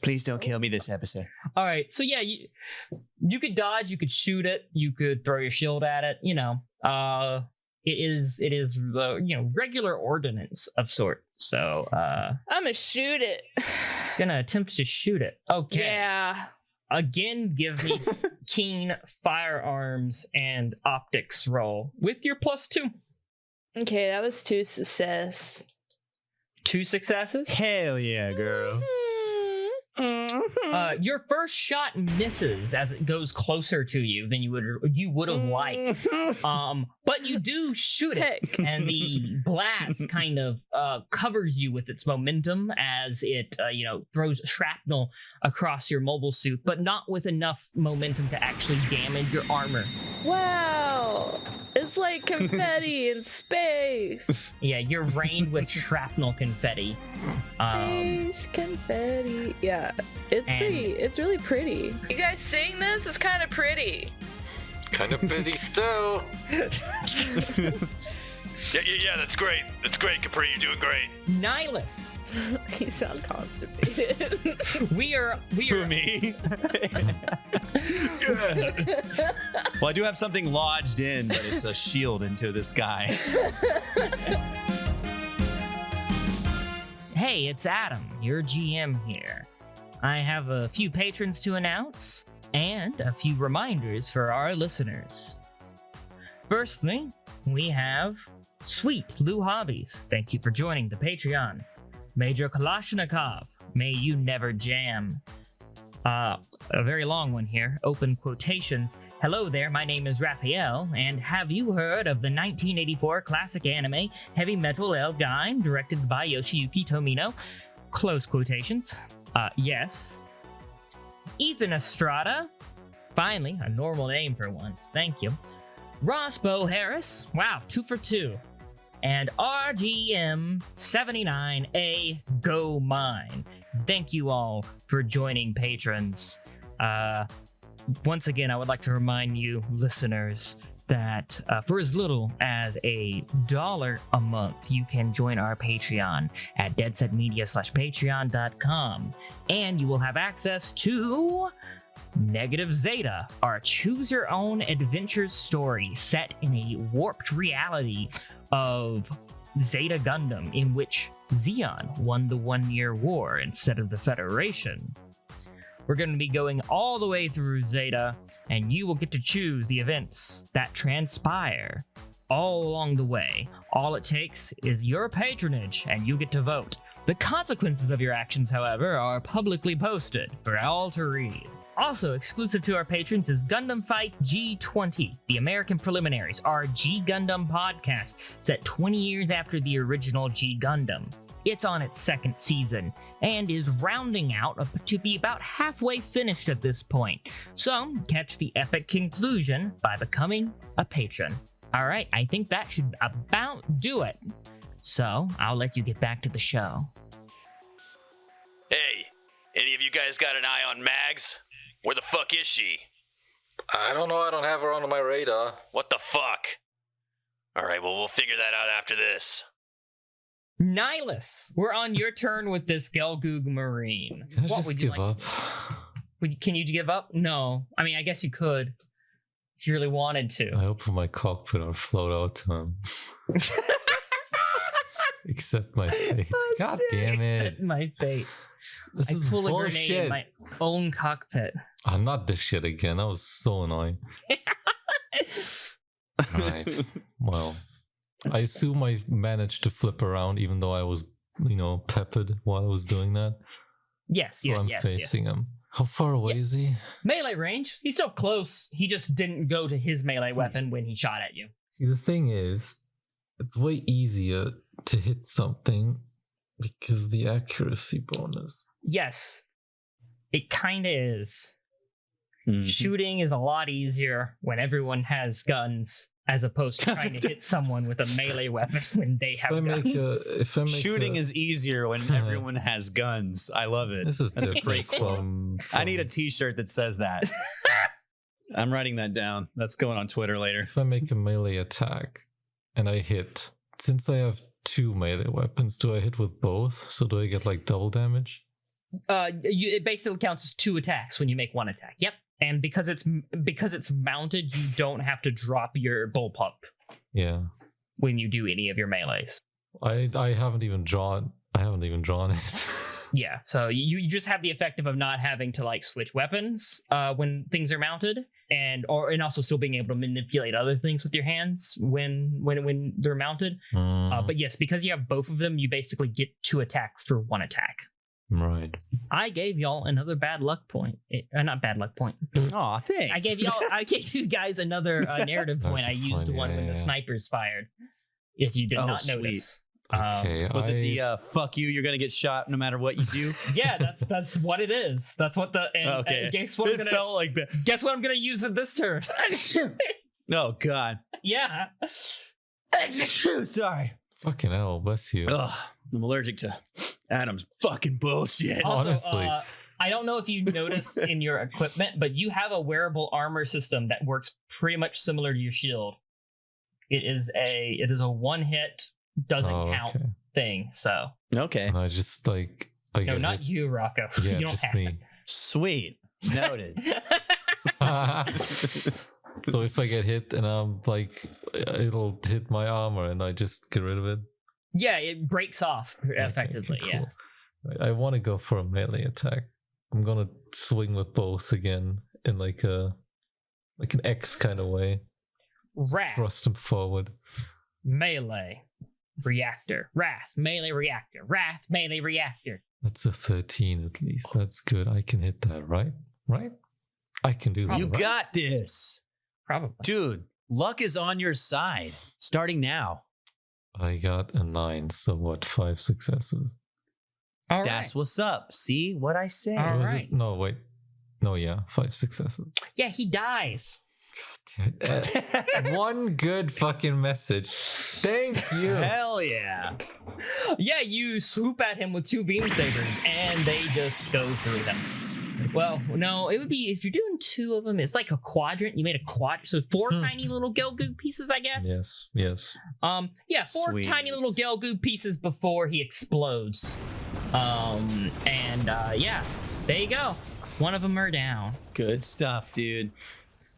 Please don't kill me this episode.
All right, so yeah, you could dodge, you could shoot it, you could throw your shield at it. You know, it is regular ordnance of sort. So
I'm gonna shoot it.
gonna attempt to shoot it. Okay.
Yeah.
Again, give me keen firearms and optics roll with your +2.
Okay, that was 2 success.
2 successes.
Hell yeah, girl.
Your first shot misses as it goes closer to you than you would have liked. But you do shoot it, and the blast kind of covers you with its momentum as it throws shrapnel across your mobile suit, but not with enough momentum to actually damage your armor.
Wow. Is It's like confetti in space.
Yeah, you're rained with shrapnel confetti.
Space confetti. Yeah, it's pretty. It's really pretty. You guys seeing this? It's kind of pretty.
Kind of busy still.
Yeah, that's great. That's great, Capri. You're doing great.
Nihilus.
You sound constipated.
We are.
Who, me? Well, I do have something lodged in, but it's a shield into the sky.
Hey, it's Adam, your GM here. I have a few patrons to announce and a few reminders for our listeners. Firstly, we have Sweet Lou Hobbies. Thank you for joining the Patreon. Major Kalashnikov, may you never jam. A very long one here, open quotations. Hello there, my name is Raphael, and have you heard of the 1984 classic anime Heavy Metal Elgine, directed by Yoshiyuki Tomino? Close quotations. Yes. Ethan Estrada. Finally, a normal name for once. Thank you. Rosbo Harris. Wow, 2 for 2. And RGM79A Go Mine. Thank you all for joining patrons. Once again, I would like to remind you, listeners, that for as little as $1 a month, you can join our Patreon at deadsetmedia.patreon.com, and you will have access to Negative Zeta, our choose-your-own-adventure story set in a warped reality of Zeta Gundam, in which Zeon won the 1-year war instead of the Federation. We're going to be going all the way through Zeta, and you will get to choose the events that transpire all along the way. All it takes is your patronage, and you get to vote. The consequences of your actions, however, are publicly posted for all to read. Also, exclusive to our patrons is Gundam Fight G20, the American Preliminaries, our G Gundam podcast, set 20 years after the original G Gundam. It's on its 2nd season, and is rounding out to be about halfway finished at this point. So, catch the epic conclusion by becoming a patron. Alright, I think that should about do it. So, I'll let you get back to the show.
Hey, any of you guys got an eye on Mags? Where the fuck is she?
I don't know. I don't have her on my radar.
What the fuck? Alright, well, we'll figure that out after this.
Nihilus, we're on your turn with this Gelgoog Marine.
Can I
What
just
would you
give
like?
up?
Can you give up? No. I mean, I guess you could if you really wanted to.
I open my cockpit and float out to him. Accept my fate. God damn it.
Accept my fate.
This
I
is
pull a grenade
bullshit.
in my own cockpit.
I'm not this shit again. That was so annoying. Alright. Well, I assume I managed to flip around even though I was, peppered while I was doing that.
Yes,
So I'm facing him. How far away is he?
Melee range. He's still close. He just didn't go to his melee weapon when he shot at you.
See, the thing is, it's way easier to hit something because the accuracy bonus.
Yes, it kind of is.
Mhm.
Shooting is a lot easier when everyone has guns, as opposed to trying to hit someone with a melee weapon when they have guns.
Shooting is easier when everyone has guns. I love it.
This is
That's
different
great quote.
from
I need a t-shirt that says that. I'm writing that down. That's going on Twitter later.
If I make a melee attack and I hit, since I have 2 melee weapons, do I hit with both? So do I get like double damage?
It basically counts as 2 attacks when you make 1 attack. Yep. And because it's mounted, you don't have to drop your bullpup.
Yeah.
When you do any of your melees.
I haven't even drawn it.
Yeah, so you just have the effect of not having to like switch weapons when things are mounted, and also still being able to manipulate other things with your hands when they're mounted. But yes, because you have both of them, you basically get 2 attacks for 1 attack.
Right.
I gave y'all another bad luck point. Not bad luck point.
Aw, thanks.
I gave you guys another narrative point. I used the one when the snipers fired. If you did not notice.
Okay,
Was it the fuck you? You're gonna get shot no matter what you do.
Yeah, that's what it is. That's what the. And,
okay.
guess what? Guess what I'm gonna use in this turn.
Oh God.
Yeah.
Sorry.
Fucking hell, bless you.
Ugh, I'm allergic to Adam's fucking bullshit.
Also,
Honestly.
I don't know if you noticed in your equipment, but you have a wearable armor system that works pretty much similar to your shield. It is a one hit, doesn't count
okay.
thing. So
Okay.
And I just like I
no,
get
not
hit.
you, Rocco.
Yeah,
You don't
just
have
me.
Sweet. Noted.
So if I get hit and I'm like, it'll hit my armor and I just get rid of it.
Yeah, it breaks off
Okay,
effectively.
okay,
Yeah.
cool. I want to go for a melee attack. I'm gonna swing with both again in like an X kind of way.
Wrath,
Thrust them forward.
melee, reactor. Wrath, melee, reactor. Wrath, melee, reactor.
That's a 13 at least. That's good. I can hit that, right? Right? I can do that.
You
right?
got this.
Probably.
Dude, luck is on your side. Starting now.
I got a 9, so what? 5 successes.
All
That's
right.
what's up. See what I say?
All
Was
right.
it? No, wait. No, yeah, 5 successes.
Yeah, he dies.
One good fucking message. Thank you.
Hell yeah.
Yeah, you swoop at him with 2 beam sabers, and they just go through him. Well, no, it would be if you're doing 2 of them. It's like a quadrant. You made a quadrant, so 4 tiny little Gelgoog pieces, I guess.
Yes, yes.
Yeah, 4
Sweet.
tiny little Gelgoog pieces before he explodes. Yeah, there you go. One of them are down.
Good stuff, dude.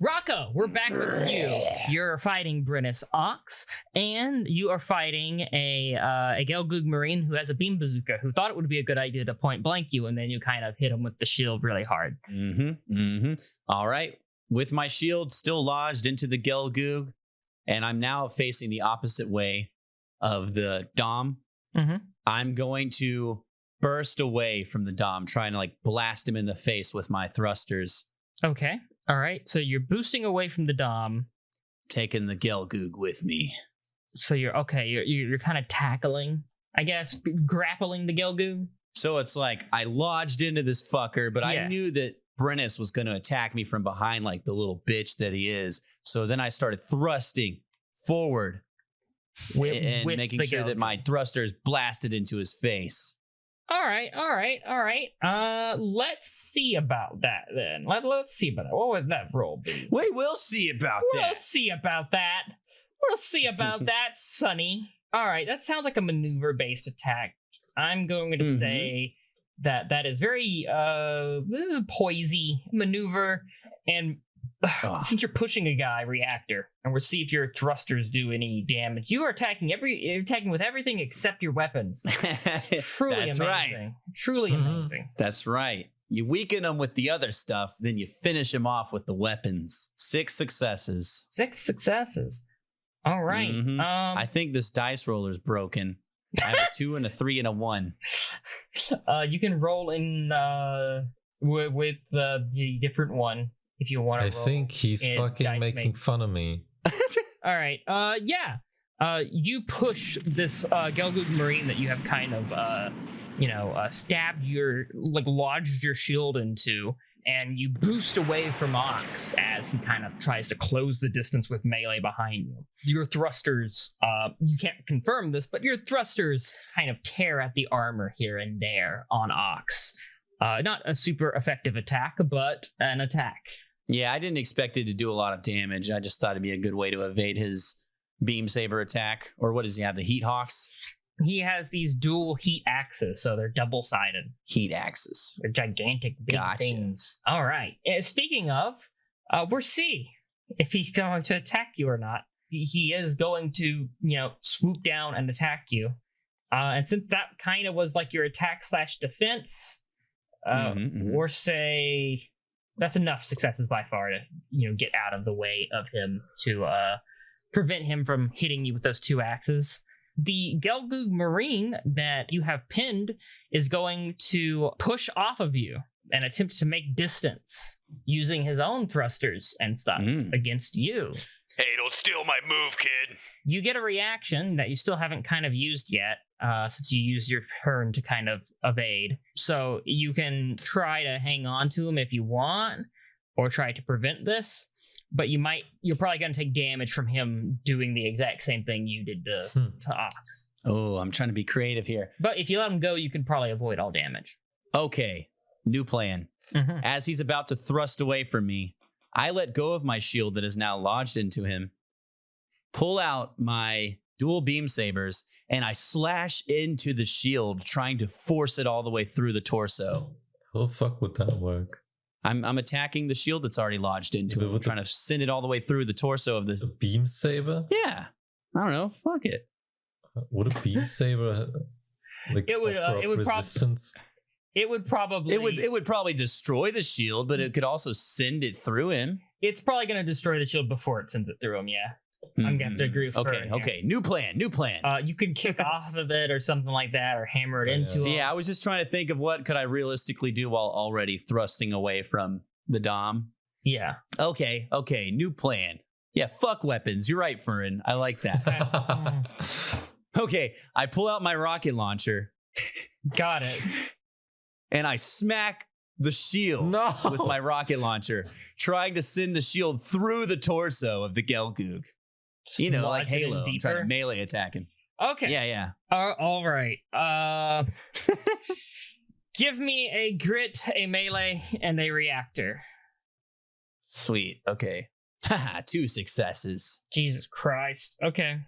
Rocco, we're back with you. You're fighting Brennus Ox, and you are fighting a Gelgoog Marine who has a beam bazooka, who thought it would be a good idea to point blank you, and then you kind of hit him with the shield really hard.
All right. With my shield still lodged into the Gelgoog, and I'm now facing the opposite way of the Dom.
Mhm.
I'm going to burst away from the Dom, trying to like blast him in the face with my thrusters,
Okay. All right. So you're boosting away from the Dom.
taking the Gelgoog with me.
So you're okay. You're kind of tackling, I guess, grappling the Gelgoog.
So it's like I lodged into this fucker, but I
Yeah.
knew that Brennus was going to attack me from behind like the little bitch that he is. So then I started thrusting forward and making
the
sure that
Gelgoog.
my thrusters blasted into his face.
All right. Let's see about that then. Let's see about that. What would that roll be?
We will see about
We'll
that.
see about that. We'll see about that, Sonny. All right, that sounds like a maneuver-based attack. I'm going to
Mhm.
say that is very poisey maneuver, and
Ugh.
since you're pushing a guy reactor, and we'll see if your thrusters do any damage. You are attacking you're attacking with everything except your weapons. Truly
That's
amazing.
right.
Truly
Mhm.
amazing.
That's right. You weaken them with the other stuff, then you finish them off with the weapons. 6 successes.
6 successes. All right.
Mhm. I think this dice roller is broken. I have a 2 and a 3 and a 1.
You can roll in with the different one if you want to.
I think he's
in
fucking
dice
making
make.
fun of me.
All right. Yeah. You push this Gelgoog Marine that you have kind of stabbed lodged your shield into, and you boost away from Ox as he kind of tries to close the distance with melee behind you. Your thrusters, you can't confirm this, but your thrusters kind of tear at the armor here and there on Ox. Not a super effective attack, but an attack.
Yeah, I didn't expect it to do a lot of damage. I just thought it'd be a good way to evade his beam saber attack. Or what does he have? The Heat Hawks?
He has these dual heat axes, so they're double-sided.
Heat axes.
They're gigantic big
Gotcha.
things. All right. Speaking of, we'll see if he's going to attack you or not. He is going to, swoop down and attack you. And since that kind of was like your attack/defense, or say that's enough successes by far to, get out of the way of him to prevent him from hitting you with those 2 axes. The Gelgoog Marine that you have pinned is going to push off of you and attempt to make distance using his own thrusters and stuff against you.
Hey, don't steal my move, kid.
You get a reaction that you still haven't kind of used yet, since you used your turn to kind of evade. So you can try to hang on to him if you want, or try to prevent this. you're probably going to take damage from him doing the exact same thing you did to Ox.
Oh, I'm trying to be creative here.
But if you let him go, you can probably avoid all damage.
Okay, new plan.
Mm-hmm.
As he's about to thrust away from me, I let go of my shield that is now lodged into him, pull out my dual beam sabers, and I slash into the shield, trying to force it all the way through the torso.
How the fuck would that work?
I'm attacking the shield that's already lodged into him. I'm trying to send it all the way through the torso of
The beam saber?
Yeah. I don't know. Fuck it.
Would a beam saber like
It would
resistance?
It would probably
It would probably destroy the shield, but it could also send it through him.
It's probably going to destroy the shield before it sends it through him. Yeah, I'm gonna have to agree with Fern here.
Okay. New plan.
You can kick off of it or something like that, or hammer it into him.
Yeah, I was just trying to think of what could I realistically do while already thrusting away from the Dom.
Yeah.
Okay. New plan. Yeah, fuck weapons. You're right, Fern. I like that. Okay, I pull out my rocket launcher.
Got it.
And I smack the shield with my rocket launcher, trying to send the shield through the torso of the Gelgoog. You know, like Halo. I'm trying to melee attack him.
Okay.
Yeah.
All right. Give me a grit, a melee, and a reactor.
Sweet. Okay. 2 successes.
Jesus Christ. Okay.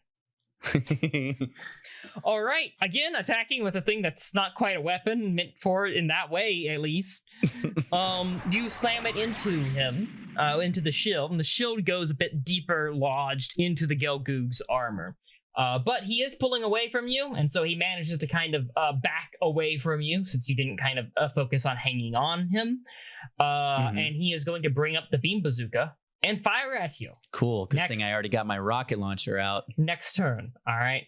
All right. Again, attacking with a thing that's not quite a weapon, meant for it in that way, at least. You slam it into him, into the shield, and the shield goes a bit deeper lodged into the Gelgoog's armor. But he is pulling away from you, and so he manages to kind of back away from you, since you didn't kind of focus on hanging on him. And he is going to bring up the beam bazooka and fire at you.
Cool. Good thing I already got my rocket launcher out.
Next turn. All right.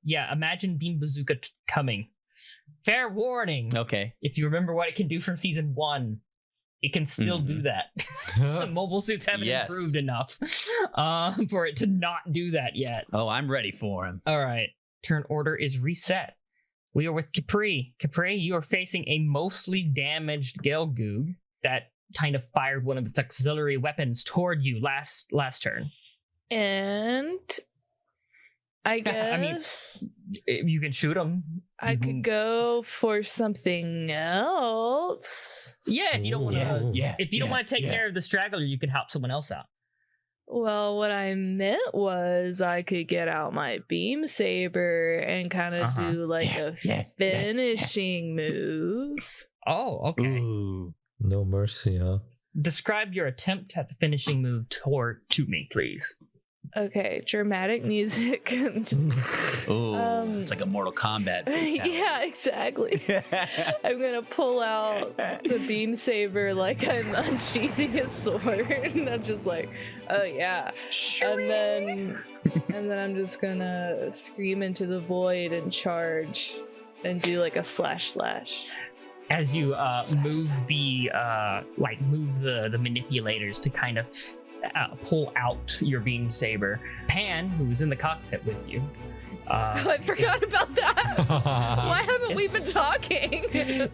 Yeah, imagine beam bazooka coming. Fair warning.
Okay.
If you remember what it can do from season 1, it can still do that. The mobile suits haven't improved enough for it to not do that yet.
Oh, I'm ready for him.
All right. Turn order is reset. We are with Capri. Capri, you are facing a mostly damaged Gelgoog that kind of fired one of its auxiliary weapons toward you last turn.
And I guess
you can shoot him.
I could go for something else.
Yeah, if you don't want to. If you don't want to take care of the straggler, you can help someone else out.
Well, what I meant was I could get out my beam saber and kind of do like a finishing move.
Oh, okay.
Ooh, no mercy, huh?
Describe your attempt at the finishing move to me, please.
Okay, dramatic music.
It's like a Mortal Kombat fatality.
Yeah, exactly. I'm gonna pull out the beam saber like I'm unsheathing a sword, and that's just like, oh yeah. And then I'm just gonna scream into the void and charge and do like a slash.
As you move the manipulators to kind of pull out your beam saber, Pann, who was in the cockpit with you.
I forgot about that. Why haven't we been talking?
I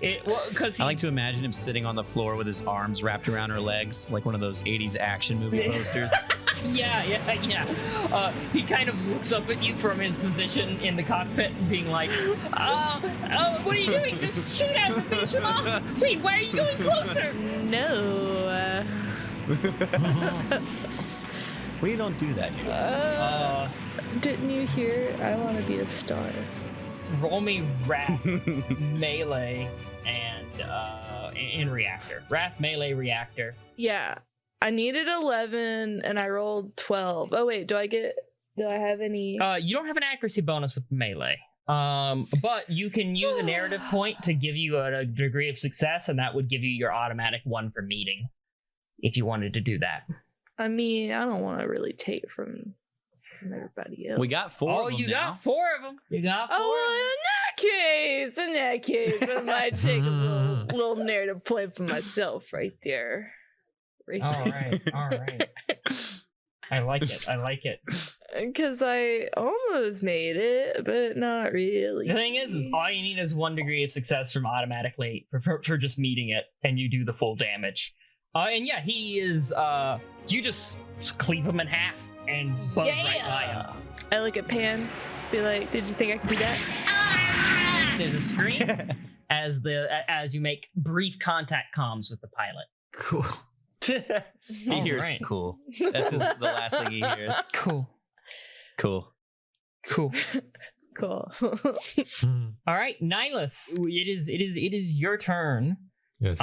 like to imagine him sitting on the floor with his arms wrapped around her legs, like one of those 80s action movie posters.
Yeah. He kind of looks up at you from his position in the cockpit, being like, what are you doing? Just shoot at him, finish him off. Wait, why are you going closer?
No.
We don't do that here.
Didn't you hear? I want to be a star.
Roll me Wrath, Melee, and in Reactor. Wrath, Melee, Reactor.
Yeah. I needed 11 and I rolled 12. Oh wait, do I have any?
You don't have an accuracy bonus with Melee. But you can use a narrative point to give you a degree of success, and that would give you your automatic 1 for meeting, if you wanted to do that.
I mean, I don't want to really take from everybody else.
We got 4 of them.
You got 4 of them. You got 4.
Oh, well, in that case, I might take a little narrative point for myself right there.
All right. I like it.
Because I almost made it, but not really.
The thing is all you need is 1 degree of success from automatically for just meeting it, and you do the full damage. And yeah, he is. You just cleave him in half and buzz right by him.
I look at Pann, be like, "Did you think I could do that?"
There's a scream as you make brief contact comms with the pilot.
Cool.
He hears
Alright.
cool. That's the last thing he hears.
Cool.
Cool.
Cool.
Cool.
All right, Nihilus, it is your turn.
Yes.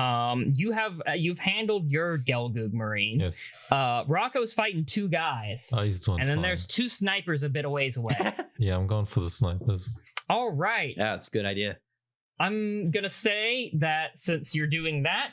You've handled your Gelgoog Marine.
Yes.
Rocco's fighting two guys.
Oh, he's doing
And then
fine.
there's two snipers a bit a ways away.
Yeah, I'm going for the snipers.
All right.
Yeah, it's a good idea.
I'm gonna say that since you're doing that,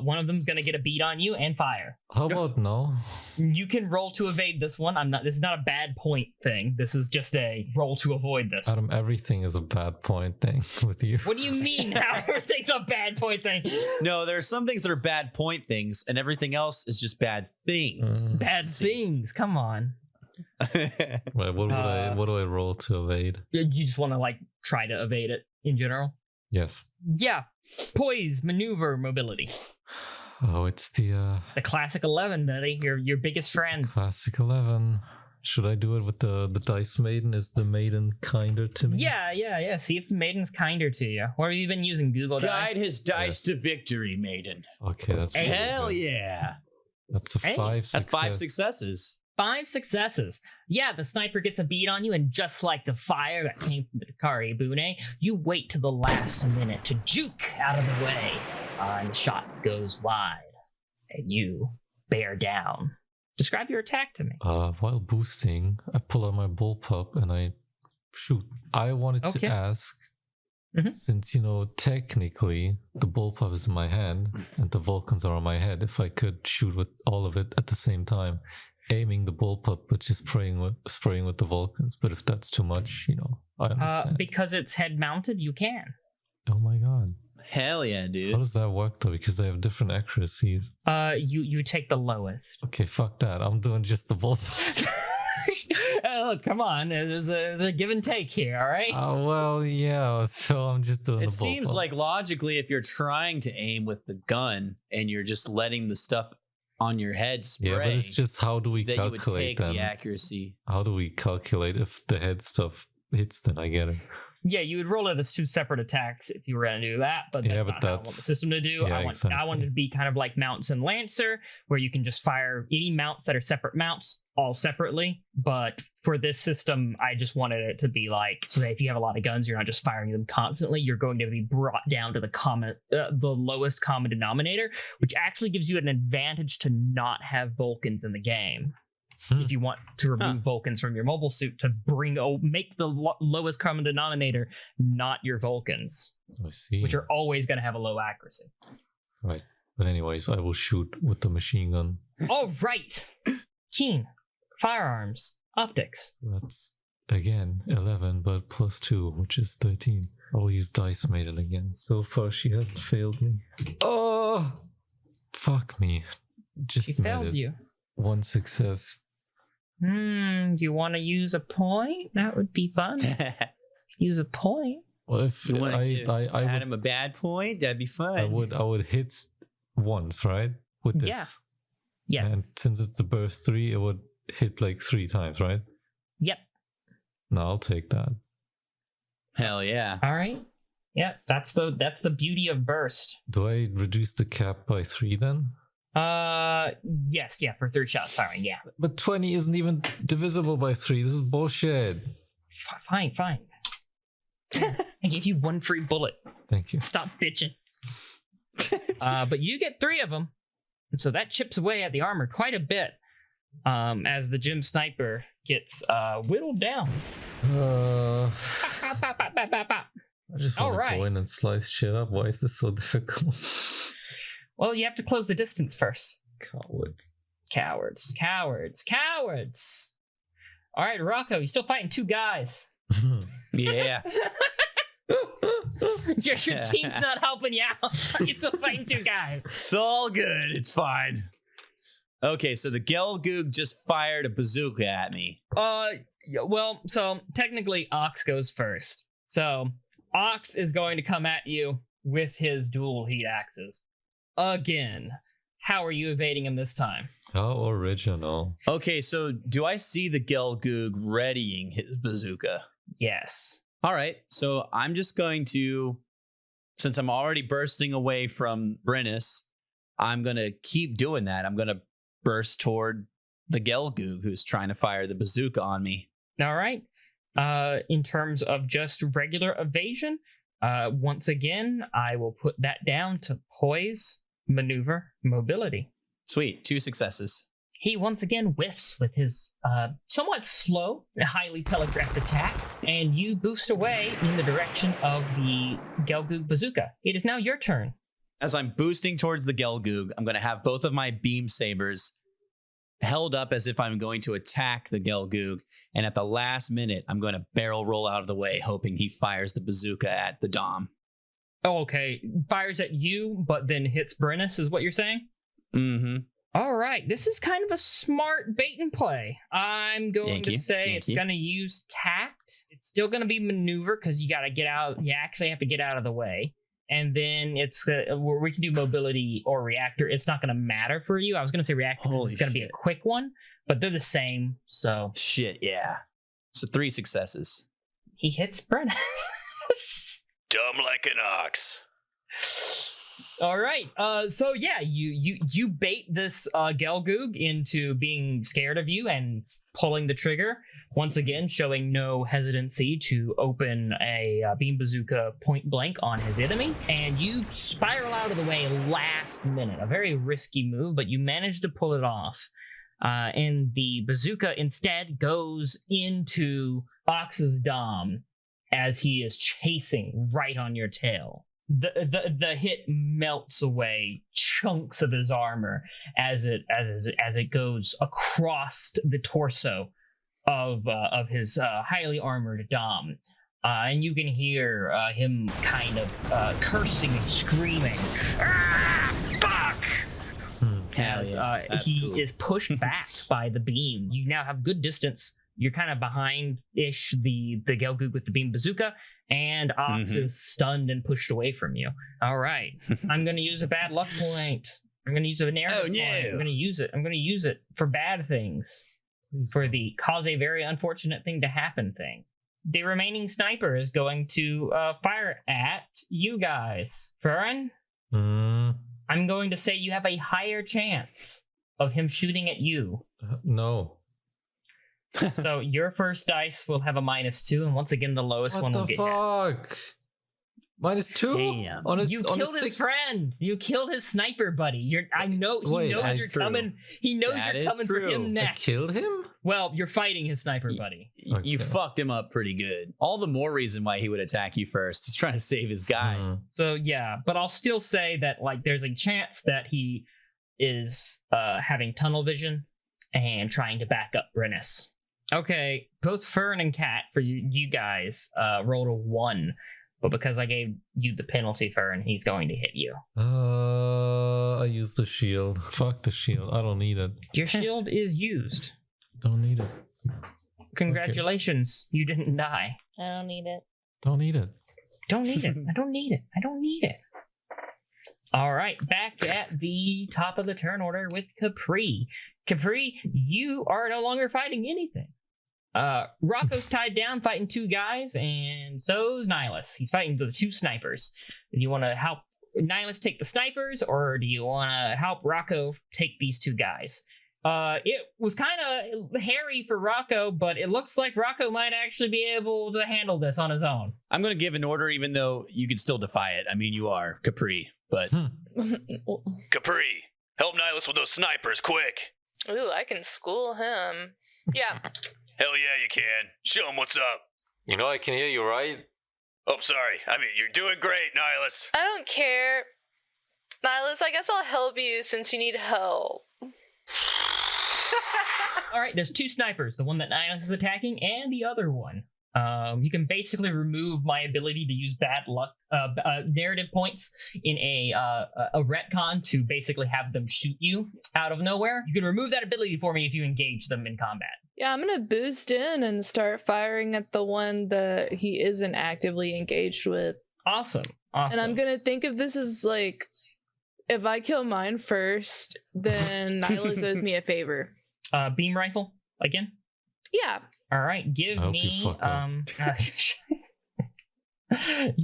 one of them's gonna get a beat on you and fire.
How about no?
You can roll to evade this one. This is not a bad point thing. This is just a roll to avoid this.
Adam, everything is a bad point thing with you.
What do you mean how everything's a bad point thing?
No, there are some things that are bad point things, and everything else is just bad things.
Bad things. Come on.
Right, what do I roll to evade?
You just want to like try to evade it in general?
Yes.
Yeah. Poise, maneuver, mobility.
Oh, it's the
The classic 11, buddy. Your biggest friend.
classic 11. Should I do it with the dice maiden? Is the maiden kinder to me?
Yeah. See if the maiden's kinder to you. Or have you been using Google
Guide
Dice?
his dice to victory, maiden.
Okay, that's
Hey.
really
Hell
good.
yeah.
That's a
Hey.
5
That's 5
success.
successes.
5 successes. Yeah, the sniper gets a beat on you, and just like the fire that came from the Takarabune, you wait to the last minute to juke out of the way, and the shot goes wide, and you bear down. Describe your attack to me.
While boosting, I pull out my bullpup and I shoot. I wanted
Okay.
to ask,
Mhm.
since technically the bullpup is in my hand and the Vulcans are on my head, if I could shoot with all of it at the same time, aiming the bullpup but just spraying with the Vulcans. But if that's too much, I understand.
Because it's head mounted, you can.
Oh my god.
Hell yeah,
How
dude.
does that work though? Because they have different accuracies.
You take the lowest.
Okay, fuck that. I'm doing just the bullpup.
Look, come on. There's a give and take here, all right?
Well, yeah. So I'm just doing the
It
bullpup.
seems like logically, if you're trying to aim with the gun and you're just letting the stuff on your head spray,
yeah, but it's just how do we
that you would
calculate
take
then?
the accuracy.
How do we calculate if the head stuff hits? Then I get it.
Yeah, you would roll it as two separate attacks if you were going to do that, but that's
Yeah,
not
but
how I want the
that's-
system to do.
yeah,
I
exactly.
wanted it to be kind of like Mounts and Lancer, where you can just fire any mounts that are separate mounts all separately. But for this system, I just wanted it to be like, so that if you have a lot of guns, you're not just firing them constantly. You're going to be brought down to the lowest common denominator, which actually gives you an advantage to not have Vulcans in the game. If you want to remove Vulcans from your mobile suit to make the lowest common denominator not your Vulcans,
I see.
which are always going to have a low accuracy.
Right. But anyways, I will shoot with the machine gun.
All right. Keen. Firearms. Optics.
That's again 11, but +2, which is 13. I will use Dice Maiden again. So far, she hasn't failed me. Oh, fuck me! Just
She
made
failed
it.
you.
1 success.
Do you want to use a point? That would be fun. Use a point.
Well, if
You want to
I
add
would,
him a bad point? That'd be fun.
I would hit once, right? With this.
Yeah. Yes.
And since it's a burst 3, it would hit like 3 times, right?
Yep.
No, I'll take that.
Hell yeah.
All right. Yeah, that's the beauty of burst.
Do I reduce the cap by 3 then?
Yes, yeah, for 3 shots firing, yeah.
But 20 isn't even divisible by 3. This is bullshit.
Fine. I gave you 1 free bullet.
Thank you.
Stop bitching. But you get 3 of them. And so that chips away at the armor quite a bit. As the gym sniper gets whittled down.
I just want to
Alright.
go in and slice shit up. Why is this so difficult?
Well, you have to close the distance first.
Cowards.
Cowards. All right, Rocco, you're still fighting 2 guys.
Yeah.
Your team's not helping you out. You're still fighting 2 guys.
It's all good. It's fine. Okay, so the Gelgoog just fired a bazooka at me.
Yeah, well, so technically Ox goes first. So Ox is going to come at you with his dual heat axes. Again. How are you evading him this time?
How original.
Okay, so do I see the Gelgoog readying his bazooka?
Yes.
All right, so I'm just going to, since I'm already bursting away from Brennus, I'm going to keep doing that. I'm going to burst toward the Gelgoog who's trying to fire the bazooka on me.
All right. In terms of just regular evasion, once again, I will put that down to poise, maneuver, mobility.
Sweet, 2 successes.
He once again whiffs with his somewhat slow, highly telegraphed attack, and you boost away in the direction of the Gelgoog bazooka. It is now your turn.
As I'm boosting towards the Gelgoog, I'm going to have both of my beam sabers held up as if I'm going to attack the Gelgoog, and at the last minute, I'm going to barrel roll out of the way, hoping he fires the bazooka at the Dom.
Oh, okay. Fires at you, but then hits Brennus, is what you're saying?
Mm-hmm.
All right. This is kind of a smart bait and play. I'm going to say it's going to use tact. It's still going to be maneuver because you got to get out. You actually have to get out of the way. And then it's we can do mobility or reactor. It's not going to matter for you. I was going to say reactor because it's going to be a quick one, but they're the same. So
shit, yeah. So 3 successes.
He hits Brennus.
Dumb like an ox.
All right. So yeah, you bait this Gelgoog into being scared of you and pulling the trigger. Once again, showing no hesitancy to open a beam bazooka point blank on his enemy, and you spiral out of the way last minute. A very risky move, but you manage to pull it off. And the bazooka instead goes into Ox's Dom as he is chasing right on your tail. The hit melts away chunks of his armor as it goes across the torso of his highly armored Dom. And you can hear him kind of cursing and screaming. Ah, fuck! As he is pushed back by the beam. You now have good distance. You're kind of behind-ish the Gelgoog with the beam bazooka, and Ox is stunned and pushed away from you. All right. I'm going to use a bad luck point. I'm going to use a narrative point. I'm going to use it. I'm going to use it for bad things. For the cause a very unfortunate thing to happen thing. The remaining sniper is going to fire at you guys. Fern? I'm going to say you have a higher chance of him shooting at you.
No.
So your first dice will have a -2, and once again the lowest one will get hit.
What the fuck? -2?
Damn.
You killed his friend. You killed his sniper buddy. I know he knows you're coming. He knows you're coming for him next.
I killed him?
Well, you're fighting his sniper buddy.
You fucked him up pretty good. All the more reason why he would attack you first. He's trying to save his guy.
So yeah, but I'll still say that like there's a chance that he is having tunnel vision and trying to back up Brennus. Okay, both Fern and Cat for you guys rolled a 1, but because I gave you the penalty, Fern, he's going to hit you.
I used the shield. Fuck the shield. I don't need it.
Your shield is used.
Don't need it.
Congratulations, you didn't die.
I don't need it.
Don't need it.
Don't need it. I don't need it. I don't need it. All right, back at the top of the turn order with Capri. Capri, you are no longer fighting anything. Rocco's tied down fighting 2 guys, and so's Nihilus. He's fighting the 2 snipers. Do you want to help Nihilus take the snipers, or do you want to help Rocco take these 2 guys? It was kind of hairy for Rocco, but it looks like Rocco might actually be able to handle this on his own.
I'm going to give an order, even though you could still defy it. I mean, you are Capri, but...
Capri, help Nihilus with those snipers, quick.
Ooh, I can school him. Yeah.
Hell yeah, you can. Show him what's up.
You know I can hear you, right?
Oh, sorry. I mean, you're doing great, Nihilus.
I don't care. Nihilus, I guess I'll help you since you need help.
All right, there's 2 snipers, the one that Nihilus is attacking and the other one. You can basically remove my ability to use bad luck narrative points in a retcon to basically have them shoot you out of nowhere. You can remove that ability for me if you engage them in combat.
Yeah, I'm gonna boost in and start firing at the one that he isn't actively engaged with.
Awesome.
And I'm gonna think of this as like if I kill mine first, then Nyla's owes me a favor.
Beam rifle again.
Yeah.
All right, give
I hope
me
you fuck up.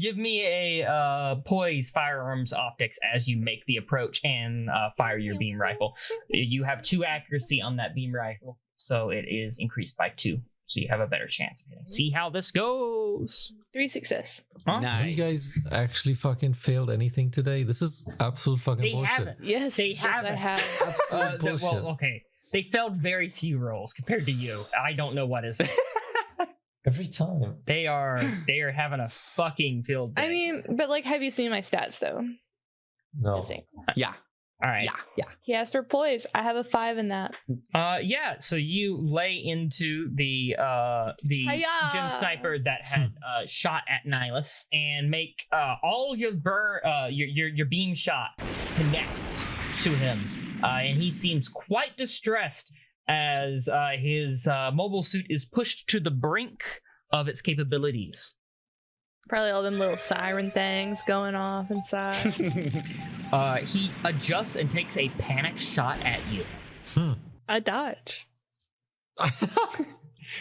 give me a poise firearms optics as you make the approach and fire your beam rifle. You have 2 accuracy on that beam rifle, so it is increased by 2. So you have a better chance of hitting. See how this goes.
3 success.
Huh?
Nice.
Have you guys actually fucking failed anything today? This is absolute fucking
They
bullshit.
haven't.
Yes,
They
yes,
haven't.
I have.
Absolute bullshit.
Well, okay. They failed very few rolls compared to you. I don't know what is.
Every time.
They are having a fucking field day.
I mean, but like, have you seen my stats though?
No.
Just saying.
Yeah.
all right.
Yeah.
He asked for poise. I have a 5 in that.
Yeah. So you lay into the
Hiya!
gym sniper that had shot at Nihilus and make all your your beam shots connect to him, and he seems quite distressed as his mobile suit is pushed to the brink of its capabilities.
Probably all them little siren things going off inside.
He adjusts and takes a panic shot at you.
I dodge.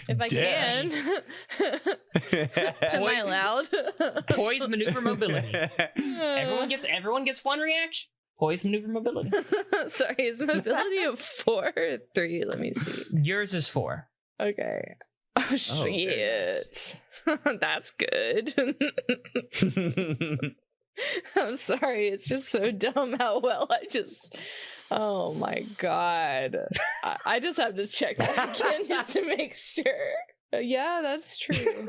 If I can. Am I allowed?
Poise maneuver mobility. Everyone gets 1 reaction. Poise maneuver mobility.
Sorry, is mobility of 4 or 3? Let me see.
Yours is 4.
Okay. Oh, shit. That's good. I'm sorry. It's just so dumb how well I just. Oh my god. I just have to check that again just to make sure. Yeah, that's true.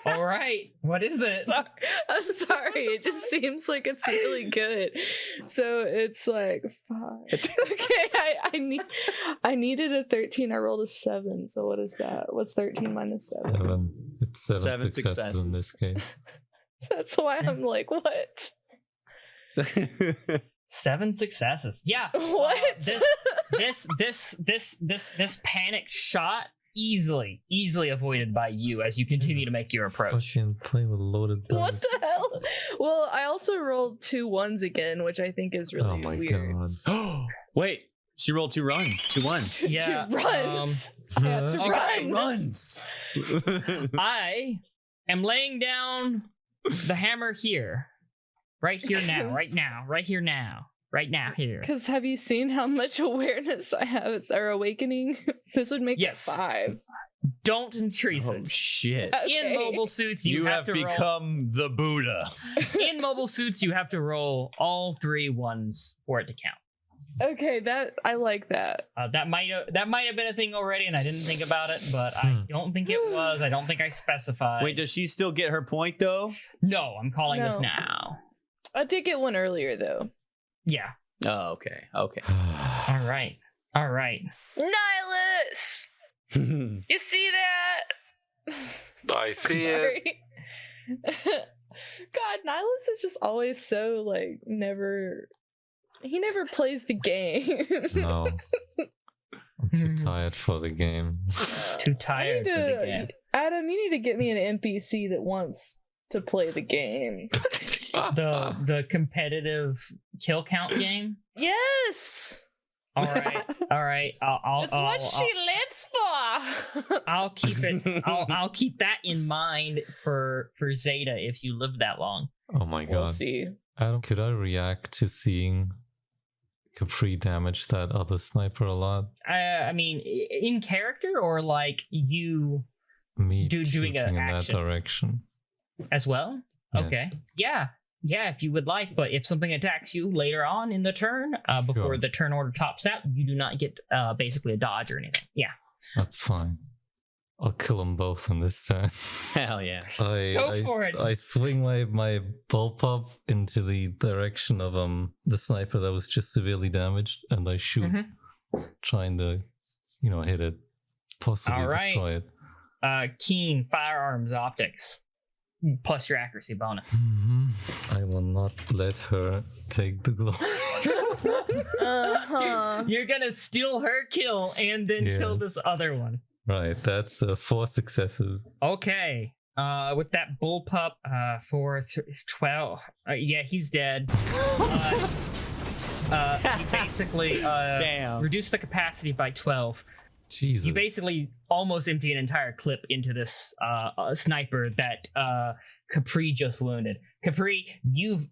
All right. What is it?
I'm sorry. It just seems like it's really good. So it's like 5. Okay, I needed a 13. I rolled a 7. So what is that? What's 13 minus 7?
7. It's 7,
7
successes in this case.
That's why I'm like, what?
7 successes. Yeah.
What?
This panic shot easily avoided by you as you continue to make your approach.
Fucking playing with loaded dice.
What the hell? Well, I also rolled 2 1s again, which I think is really
Oh my
weird.
god.
Wait, she rolled 2 runs, 2 ones.
Yeah.
2 runs. I had to
Okay,
run.
Runs.
I am laying down the hammer here. Right here now. Right now here.
Because have you seen how much awareness I have or awakening? This would make
Yes.
it 5.
Don't increase
Oh
it.
shit.
In mobile suits, you have to
become the Buddha.
roll. In mobile suits, you have to roll all 3 ones for it to count.
Okay, that I like that.
That might have been a thing already, and I didn't think about it, but I don't think it was. I don't think I specified.
Wait, does she still get her point though?
No, I'm calling this
No.
now.
I did get one earlier though.
Yeah.
Oh, okay. Okay.
All right.
Nihilus! You see that?
I see it.
Sorry. God, Nihilus is just always so like he never plays the game.
No. I'm too tired for the game.
Too tired for the game.
Adam, you need to get me an NPC that wants to play the game.
The competitive kill count game.
Yes.
All right.
That's what she lives for.
I'll keep it. I'll keep that in mind for Zeta if you live that long.
Oh my god.
We'll see.
Adam, could I react to seeing Capri damage that other sniper a lot?
I mean, in character or like you
Me
doing
shooting
an
in
action
that direction.
as well.
Yes.
Okay. Yeah, if you would like, but if something attacks you later on in the turn, before
Sure.
the turn order tops out, you do not get basically a dodge or anything. Yeah.
That's fine. I'll kill them both in this turn.
Hell yeah.
Go for it.
I swing my bullpup into the direction of the sniper that was just severely damaged, and I shoot, trying to, hit it, possibly
All right.
destroy it.
Keen firearms optics plus your accuracy bonus.
I will not let her take the glory.
You're gonna steal her kill and then kill
Yes.
this other one.
Right, that's 4 successes.
Okay. With that bullpup, 12. Yeah, he's dead. You basically
Damn.
reduce the capacity by 12.
Jesus.
You basically almost empty an entire clip into this sniper that Capri just wounded. Capri, you've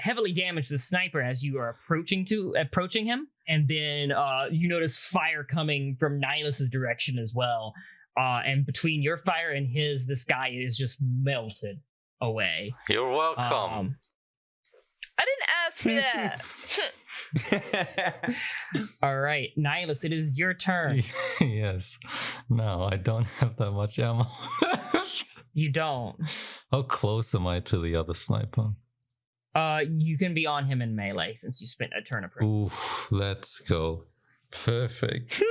heavily damaged the sniper as you are approaching him, and then you notice fire coming from Nihilus's direction as well. And between your fire and his, this guy is just melted away.
You're welcome.
I didn't ask for that.
All right, Nihilus, it is your turn.
Yes. No, I don't have that much ammo.
You don't.
How close am I to the other sniper?
You can be on him in melee since you spent a turn approach.
Oof, let's go. Perfect.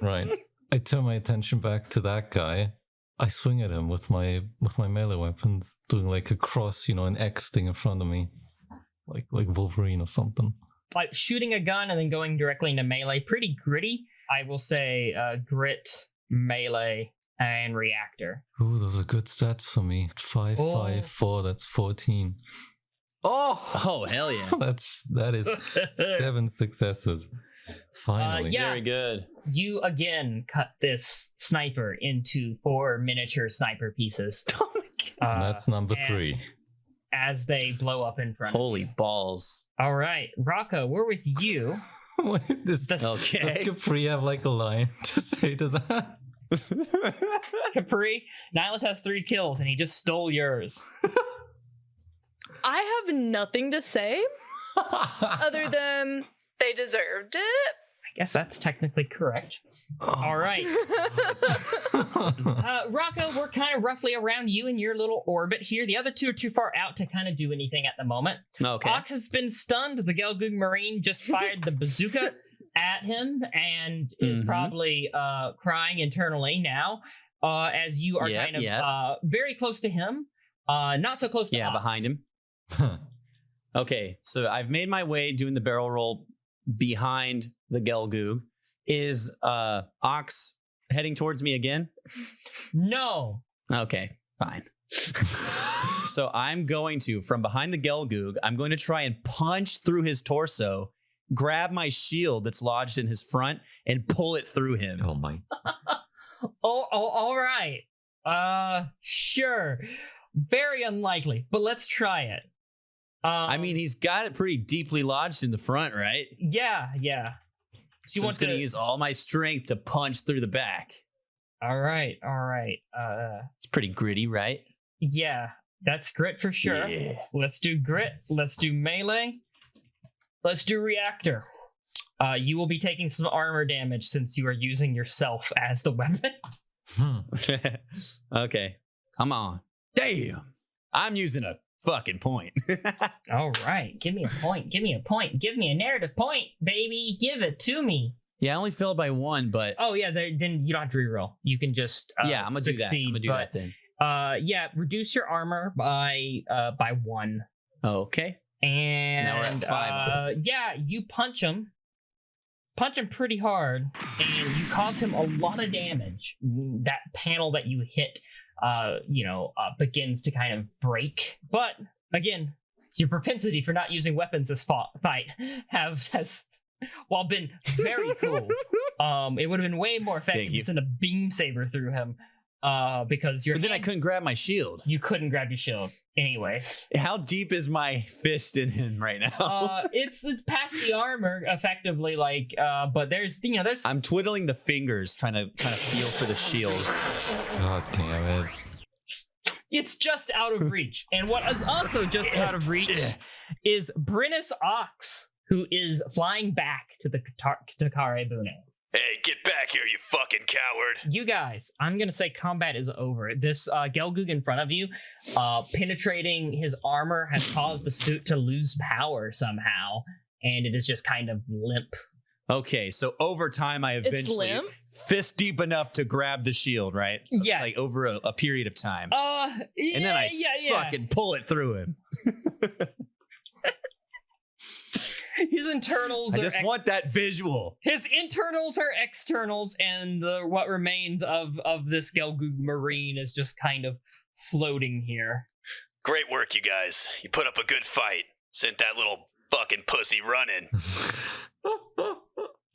Right. I turn my attention back to that guy. I swing at him with my melee weapons, doing like a cross, an X thing in front of me. Like Wolverine or something.
Like shooting a gun and then going directly into melee, pretty gritty. I will say grit, melee, and reactor.
Ooh, those are good stats for me. 5, 5, 4, that's 14.
Oh, hell yeah.
that is 7 successes. Finally.
Yeah.
Very good.
You again cut this sniper into 4 miniature sniper pieces.
Oh my God.
And that's number 3.
As they blow up in front
Holy
of you.
balls.
All right, Rocco, we're with you.
Does Capri have like a line to say to that?
Capri, Nihilus has 3 kills and he just stole yours.
I have nothing to say other than they deserved it.
I guess that's technically correct. All right. Rocco, we're kind of roughly around you in your little orbit here. The other 2 are too far out to kind of do anything at the moment.
Okay.
Ox has been stunned. The Gelgoog Marine just fired the bazooka at him and is probably crying internally now as you are kind of very close to him. Not so close to Ox.
Behind him. Okay, so I've made my way doing the barrel roll behind the Gelgoog. Is Ox heading towards me again?
No.
Okay, fine. So I'm going to, from behind the Gelgoog, I'm going to try and punch through his torso, grab my shield that's lodged in his front, and pull it through him.
Oh my.
All right. Sure. Very unlikely, but let's try it.
I mean, he's got it pretty deeply lodged in the front, right?
Yeah.
So I'm just going to use all my strength to punch through the back.
All right.
It's pretty gritty, right?
Yeah, that's grit for sure.
Yeah.
Let's do grit. Let's do melee. Let's do reactor. You will be taking some armor damage since you are using yourself as the weapon.
Okay, come on. Damn, I'm using a fucking point.
All right, give me a point. Give me a narrative point, baby. Give it to me.
Yeah, I only failed by 1, but
oh yeah, then you don't have to reroll. You can just
I'm gonna do that. I'm gonna do that then.
Yeah, reduce your armor by 1.
Okay.
And
so now we're at 5.
Yeah, you punch him pretty hard, and you cause him a lot of damage. That panel that you hit, begins to kind of break. But again, your propensity for not using weapons this fight has while been very cool. It would have been way more effective to send a beam saber through him. Because
But then I couldn't grab my shield.
You couldn't grab your shield. Anyways,
how deep is my fist in him right now?
It's past the armor, effectively. But there's.
I'm twiddling the fingers, trying to feel for the shield.
God damn it!
It's just out of reach, and what is also just out of reach is Brynnis Ox, who is flying back to the Takarabune.
Hey, get back here, you fucking coward.
You guys, I'm going to say combat is over. This Gelgoog in front of you, penetrating his armor has caused the suit to lose power somehow, and it is just kind of limp.
Okay, so over time, I eventually fist deep enough to grab the shield, right?
Yeah.
Like over a period of time.
Yeah,
and then I fucking pull it through him.
His internals
I just want that visual.
His internals are externals, and what remains of this Gelgoog Marine is just kind of floating here.
Great work, you guys. You put up a good fight. Sent that little fucking pussy running.
All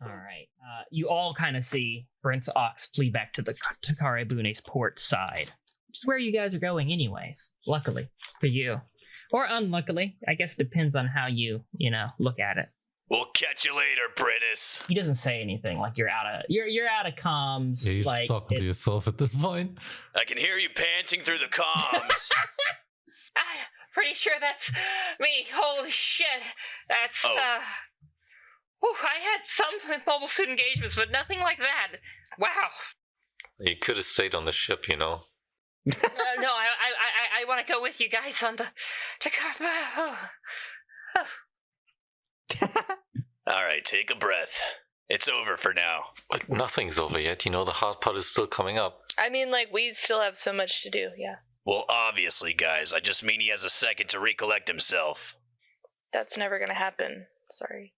right. You all kind of see Prince Ox flee back to the Takarabune's port side, which is where you guys are going anyways, luckily for you. Or unluckily, I guess depends on how you look at it.
We'll catch you later, Britus.
He doesn't say anything, like you're out of comms.
Yeah, you're
like
talking to yourself at this point.
I can hear you panting through the comms.
I'm pretty sure that's me. Holy shit. That's, I had some mobile suit engagements, but nothing like that. Wow.
You could have stayed on the ship, you know.
No, I want to go with you guys on the...
All right, take a breath. It's over for now.
But nothing's over yet. You know, the hard part is still coming up.
I mean, like, we still have so much to do, yeah.
Well, obviously, guys. I just mean he has a second to recollect himself.
That's never gonna happen. Sorry.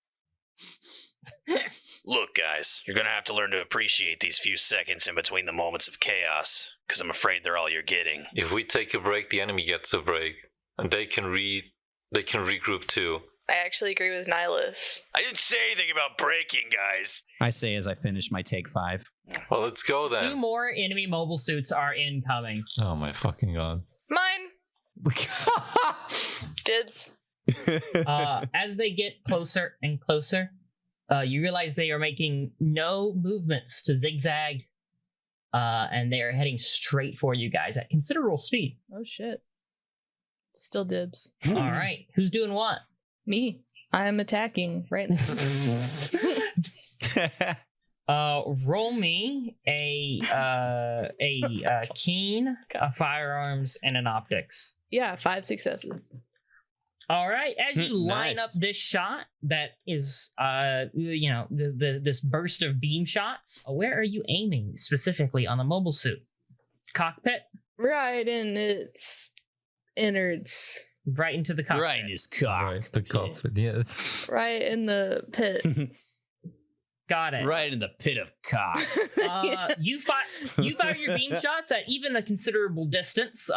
Look, guys, you're gonna have to learn to appreciate these few seconds in between the moments of chaos, because I'm afraid they're all you're getting.
If we take a break, the enemy gets a break, and they can regroup too.
I actually agree with Nihilus.
I didn't say anything about breaking, guys.
I say as I finish my take 5.
Well, let's go then.
2 more enemy mobile suits are incoming.
Oh my fucking god.
Mine! Dibs.
As they get closer and closer, you realize they are making no movements to zigzag, and they are heading straight for you guys at considerable speed.
Oh shit. Still dibs.
All right, who's doing what?
Me. I'm attacking right now.
Roll me a keen, a firearms, and an optics.
Yeah, 5 successes.
All right, as you line
Nice.
up this shot that is, this burst of beam shots, where are you aiming specifically on the mobile suit? Cockpit?
Right in its innards.
Right into the cockpit.
Right in his cock.
Right, the cockpit, yes.
Right in the pit.
Got it.
Right in the pit of cock.
You fire your beam shots at even a considerable distance.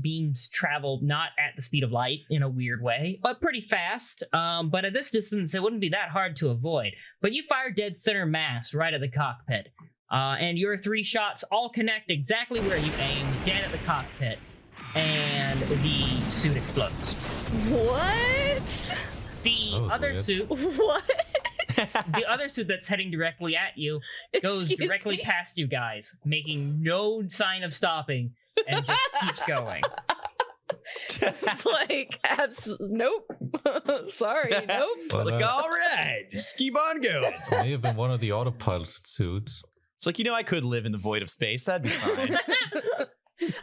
Beams travel not at the speed of light in a weird way, but pretty fast. But at this distance, it wouldn't be that hard to avoid. But you fire dead center mass right at the cockpit. And your 3 shots all connect exactly where you aim, dead at the cockpit. And the suit explodes.
What?
The
That was
other
weird.
suit,
What?
the other suit that's heading directly at you, goes
Excuse
directly
me?
past you guys, making no sign of stopping, and just keeps going.
It's like, nope. Sorry, nope.
It's like, all right, just keep on going.
It may have been one of the autopilot suits.
It's like, I could live in the void of space. That'd be fine.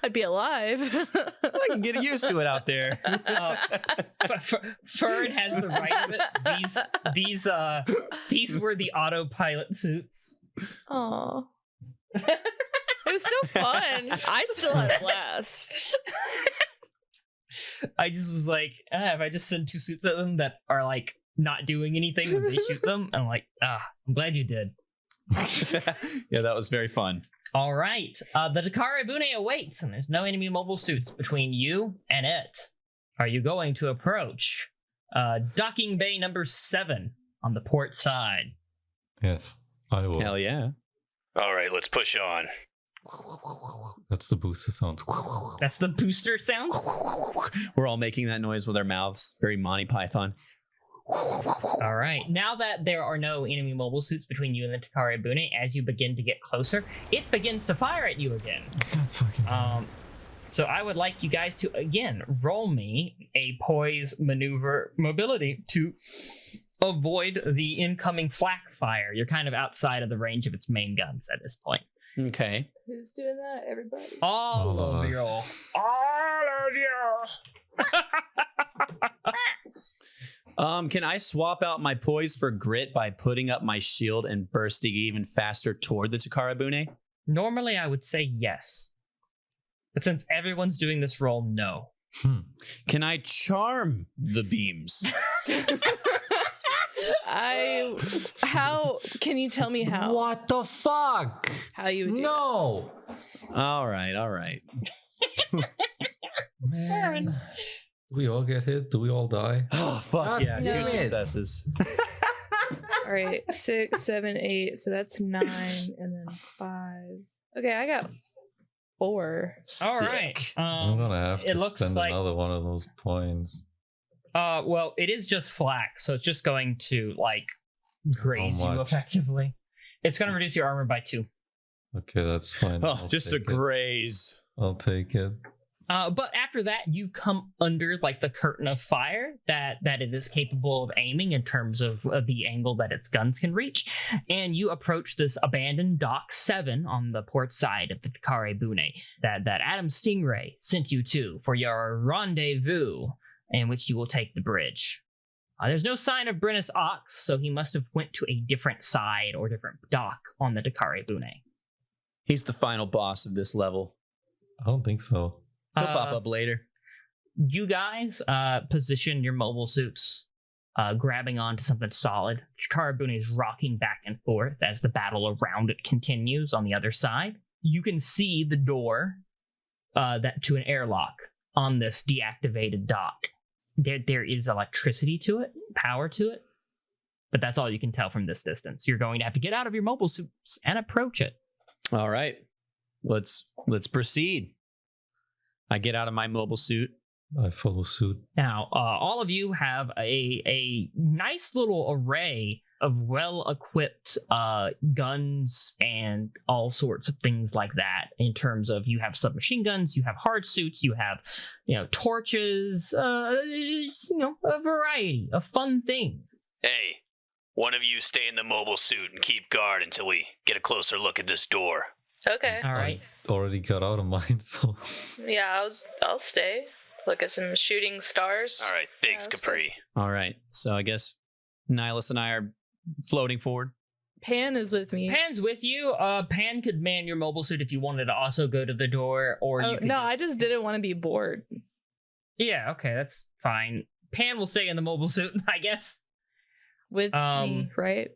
I'd be alive.
I can get used to it out there.
Fern has the right of it. These were the autopilot suits.
Aw. It was still fun. I still had a blast.
I just was like, if I just send 2 suits at them that are like not doing anything when they shoot them, I'm like, I'm glad you did.
Yeah, that was very fun.
All right. The Takarabune awaits, and there's no enemy mobile suits between you and it. Are you going to approach docking bay number 7 on the port side?
Yes, I will.
Hell yeah.
All right, let's push on.
That's the booster sound.
That's the booster sound?
We're all making that noise with our mouths. Very Monty Python.
All right. Now that there are no enemy mobile suits between you and the Takarabune, as you begin to get closer, it begins to fire at you again.
God fucking
So I would like you guys to, again, roll me a poise maneuver mobility to avoid the incoming flak fire. You're kind of outside of the range of its main guns at this point.
Okay.
Who's doing that? Everybody.
All
All
of
of
you.
us.
All of you.
Can I swap out my poise for grit by putting up my shield and bursting even faster toward the Takarabune?
Normally I would say yes. But since everyone's doing this roll, no.
Can I charm the beams?
How can you tell me how?
What the fuck?
How you would do
No.
All right.
Man. Do we all get hit? Do we all die?
Oh, fuck
God
yeah.
damn
2
it.
successes.
All right, 6, 7, 8. So that's 9, and then 5. Okay, I got 4.
All right.
Sick.
I'm gonna have
it
to
looks
spend
like-
another one of those points.
Well, it is just flak, so it's just going to like graze you
much?
effectively. It's going to reduce your armor by 2.
Okay, that's fine.
Oh,
I'll
just a
take it.
graze.
I'll take it.
But after that, you come under like the curtain of fire that it is capable of aiming in terms of the angle that its guns can reach, and you approach this abandoned dock 7 on the port side of the Takarabune that Adam Stingray sent you to for your rendezvous, in which you will take the bridge. There's no sign of Brennus Ox, so he must have went to a different side or different dock on the Takarabune.
He's the final boss of this level.
I don't think so.
He'll pop up later.
You guys position your mobile suits, grabbing onto something solid. Takarabune is rocking back and forth as the battle around it continues on the other side. You can see the door that to an airlock on this deactivated dock. There is electricity to it, power to it, but that's all you can tell from this distance. You're going to have to get out of your mobile suits and approach it.
All right. Let's proceed. I get out of my mobile suit.
I follow suit.
Now, all of you have a nice little array of well-equipped guns and all sorts of things like that. In terms of, you have submachine guns, you have hard suits, you have, torches, a variety of fun things.
Hey, one of you stay in the mobile suit and keep guard until we get a closer look at this door.
Okay.
All right.
I already got out of mine, so
Yeah, I'll stay. Look at some shooting stars.
All right, thanks,
that's
Capri.
All right. So I guess Nihilus and I are floating forward.
Pan is with me.
Pan's with you. Pann could man your mobile suit if you wanted to also go to the door, or you could
I just didn't want to be bored.
Yeah, okay, that's fine. Pann will stay in the mobile suit, I guess.
With me, right?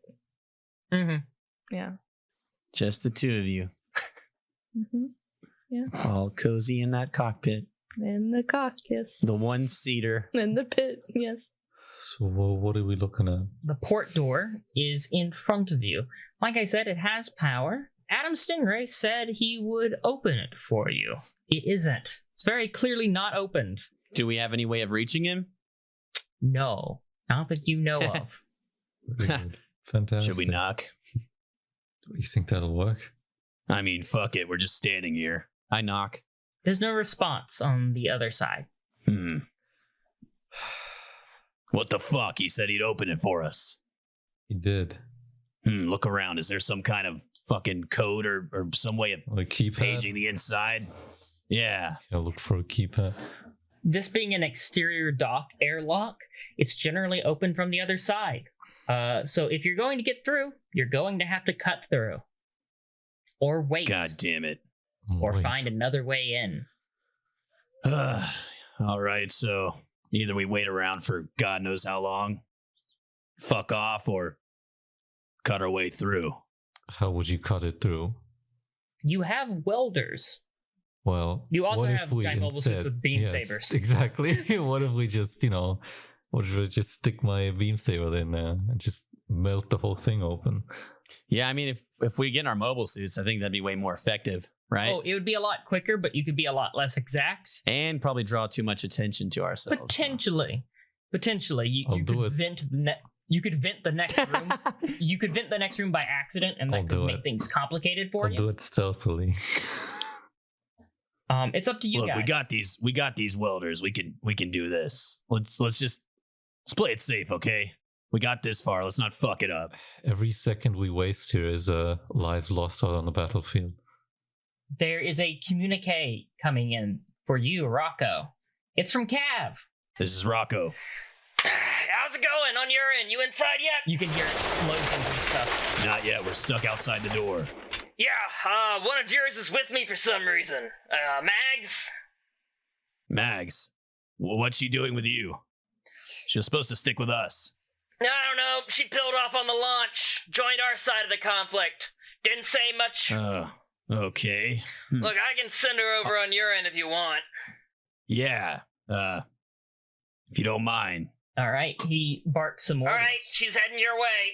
Mm-hmm.
Yeah.
Just the two of you.
Yeah.
All cozy in that cockpit.
In the caucus.
The one-seater.
In the pit, yes.
so what are we looking at?
The port door is in front of you. Like I said, it has power. Adam Stingray said he would open it for you. It isn't. It's very clearly not opened.
Do we have any way of reaching him?
No. I don't think you know of.
Very good. Fantastic.
Should we knock?
Do you think that'll work?
I mean, fuck it. We're just standing here. I knock.
There's no response on the other side.
What the fuck? He said he'd open it for us.
He did.
Look around. Is there some kind of fucking code or some way of
Like keypad.
paging the inside? Yeah.
I'll look for a keypad.
This being an exterior dock airlock, it's generally open from the other side. So if you're going to get through, you're going to have to cut through. Or wait.
God damn it.
Or
Wait.
find another way in.
All right, so either we wait around for God knows how long, fuck off, or cut our way through.
How would you cut it through?
You have welders.
Well,
You also
what if
have
we
giant mobile suits with beam
yes,
sabers.
Exactly. What if we just, what if I just stick my beam saber in there and just melt the whole thing open?
Yeah, I mean, if we get in our mobile suits, I think that'd be way more effective, right?
Oh, it would be a lot quicker, but you could be a lot less exact.
And probably draw too much attention to ourselves.
Potentially,
I'll
you
do
could
it.
vent you could vent the next room. You could vent the next room by accident, and
I'll
that could
do
make
it.
things complicated for
I'll
you.
do it stealthily.
It's up to you
Look,
guys.
we got these welders. We can do this. Let's play it safe, okay? We got this far. Let's not fuck it up.
Every second we waste here is lives lost out on the battlefield.
There is a communique coming in for you, Rocco. It's from Cav.
This is Rocco.
How's it going on your end? You inside yet?
You can hear explosions and stuff.
Not yet. We're stuck outside the door.
Yeah, one of yours is with me for some reason. Mags?
Mags, what's she doing with you? She was supposed to stick with us.
I don't know. She peeled off on the launch. Joined our side of the conflict. Didn't say much.
Okay.
Look, I can send her over on your end if you want.
Yeah. If you don't mind.
All right, he barks some more.
All right, she's heading your way.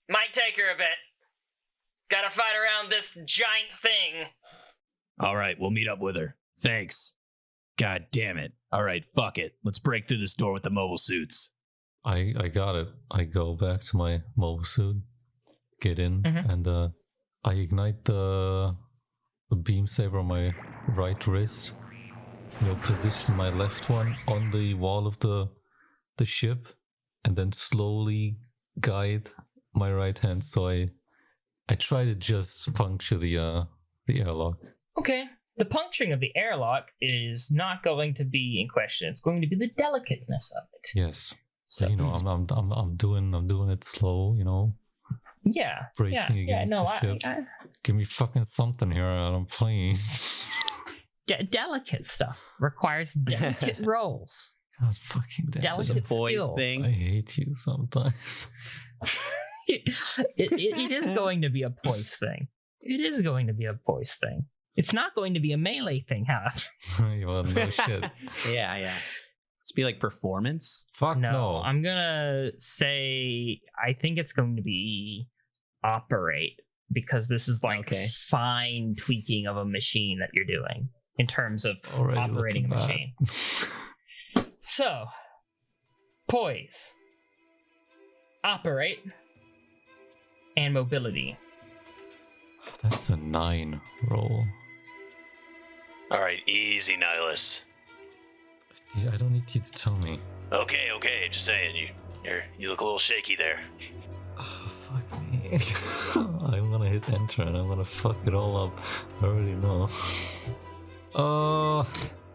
Might take her a bit. Gotta fight around this giant thing.
All right, we'll meet up with her. Thanks. God damn it. All right, fuck it. Let's break through this door with the mobile suits.
I got it. I go back to my mobile suit, get in, and I ignite the beam saber on my right wrist. Position my left one on the wall of the ship, and then slowly guide my right hand. So I try to just puncture the airlock.
Okay. The puncturing of the airlock is not going to be in question. It's going to be the delicateness of it.
Yes.
So
I'm doing it slow.
Yeah.
Bracing against the ship. Give me fucking something here. I'm playing.
Delicate stuff requires delicate rolls.
God fucking damn.
Delicate
It's a boys
skills.
thing.
I hate you sometimes.
It is going to be a poise thing. It is going to be a poise thing. It's not going to be a melee thing, however.
Well, no shit.
Yeah. Let's be like performance.
Fuck no.
I'm gonna say I think it's going to be operate, because this is like fine tweaking of a machine that you're doing in terms of
Already
operating a
looking
machine. So, poise, operate, and mobility.
That's a 9 roll.
All right, easy, Nihilus.
Yeah, I don't need you to tell me.
Okay, just saying. You look a little shaky there.
Oh, fuck me. I'm gonna hit enter and I'm gonna fuck it all up. I already know.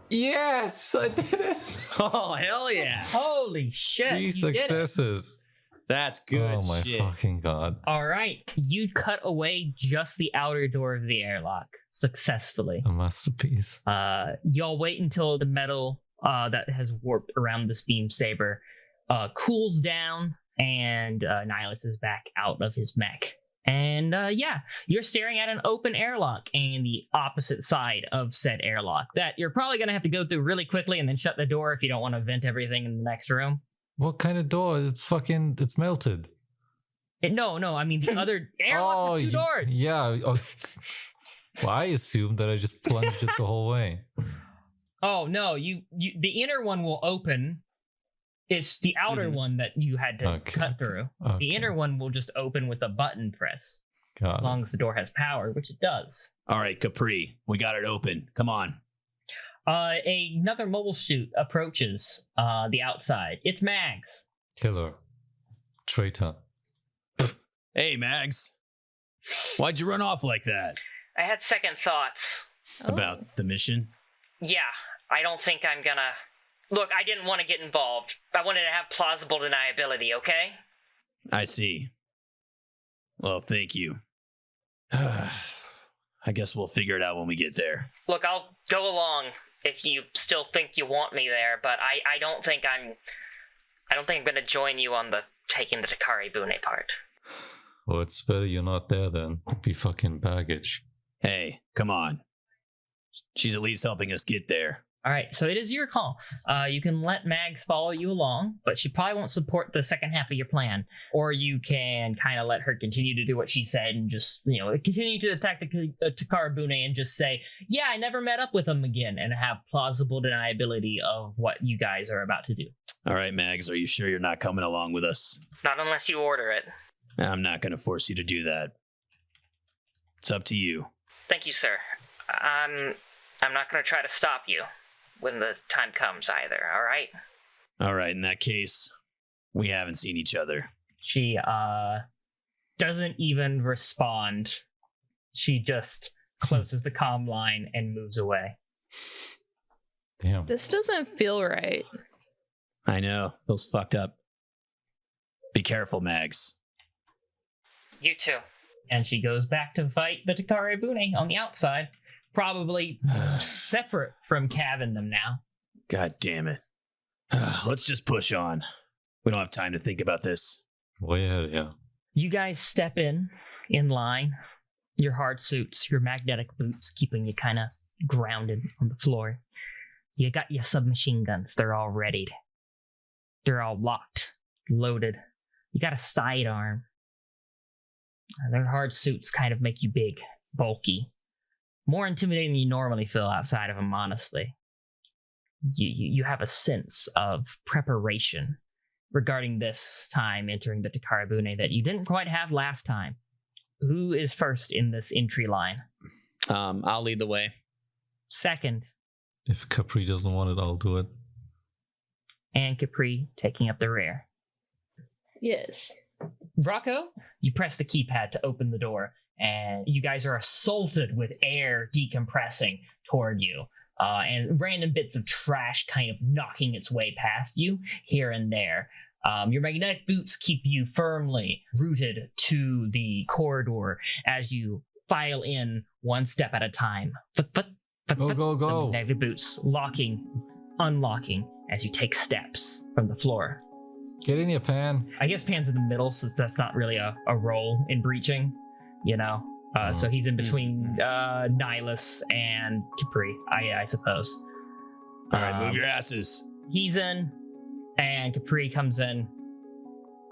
Yes, I did it.
Oh, hell yeah.
Holy shit!
3
you did it.
successes.
That's good
Oh my
shit.
fucking god.
All right, you cut away just the outer door of the airlock successfully.
A masterpiece.
Y'all wait until the metal that has warped around this beam saber cools down, and Nihilus is back out of his mech. And you're staring at an open airlock and the opposite side of said airlock that you're probably gonna have to go through really quickly and then shut the door if you don't want to vent everything in the next room.
What kind of door? It's melted.
No, I mean the other airlocks have 2 doors.
Yeah. Oh. Well, I assumed that I just plunged it the whole way.
Oh no, you the inner one will open. It's the outer one that you had to cut through.
Okay.
The inner one will just open with a button press.
Got
as long as the door has power, which it does.
All right, Capri, we got it open. Come on.
Another mobile suit approaches the outside. It's Mags.
Killer. Traitor.
Hey, Mags. Why'd you run off like that?
I had second thoughts.
About the mission?
Yeah, I don't think I'm gonna... Look, I didn't want to get involved. I wanted to have plausible deniability, okay?
I see. Well, thank you. I guess we'll figure it out when we get there.
Look, I'll go along if you still think you want me there, but I don't think I'm gonna join you on the taking the Takarabune part.
Well, it's better you're not there then. It'd be fucking baggage.
Hey, come on. She's at least helping us get there.
All right, so it is your call. You can let Mags follow you along, but she probably won't support the second half of your plan. Or you can kind of let her continue to do what she said and just, continue to attack the Takarabune and just say, yeah, I never met up with him again, and have plausible deniability of what you guys are about to do.
All right, Mags, are you sure you're not coming along with us?
Not unless you order it.
I'm not going to force you to do that. It's up to you.
Thank you, sir. I'm not going to try to stop you when the time comes either, all right?
All right, in that case, we haven't seen each other.
She doesn't even respond. She just closes the comm line and moves away.
Damn.
This doesn't feel right.
I know. Feels fucked up. Be careful, Mags.
You too.
And she goes back to fight the Takarabune on the outside. Probably separate from Cav and them now.
God damn it. Let's just push on. We don't have time to think about this.
Way ahead, yeah.
You guys step in line. your hard suits, your magnetic boots, keeping you kind of grounded on the floor. You got your submachine guns. They're all readied. They're all locked, loaded. You got a sidearm. Their hard suits kind of make you big, bulky. More intimidating than you normally feel outside of them, honestly. You have a sense of preparation regarding this time entering the Takarabune that you didn't quite have last time. Who is first in this entry line?
I'll lead the way.
Second.
If Capri doesn't want it, I'll do it.
And Capri taking up the rear.
Yes.
Rocco, you press the keypad to open the door, and you guys are assaulted with air decompressing toward you, and random bits of trash kind of knocking its way past you here and there. Your magnetic boots keep you firmly rooted to the corridor as you file in one step at a time.
Go.
The magnetic boots locking, unlocking as you take steps from the floor.
Get in here, Pann.
I guess Pann's in the middle, since that's not really a role in breaching, you know? So he's in between Nihilus and Capri, I suppose.
All right, move your asses.
He's in, and Capri comes in,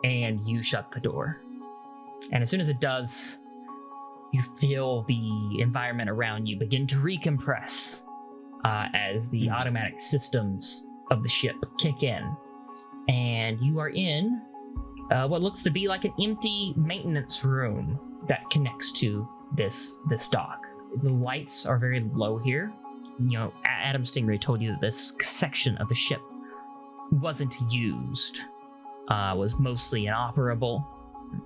and you shut the door. And as soon as it does, you feel the environment around you begin to recompress as the automatic systems of the ship kick in. And you are in what looks to be like an empty maintenance room that connects to this dock. The lights are very low here. You know, Adam Stingray told you that this section of the ship wasn't used, was mostly inoperable.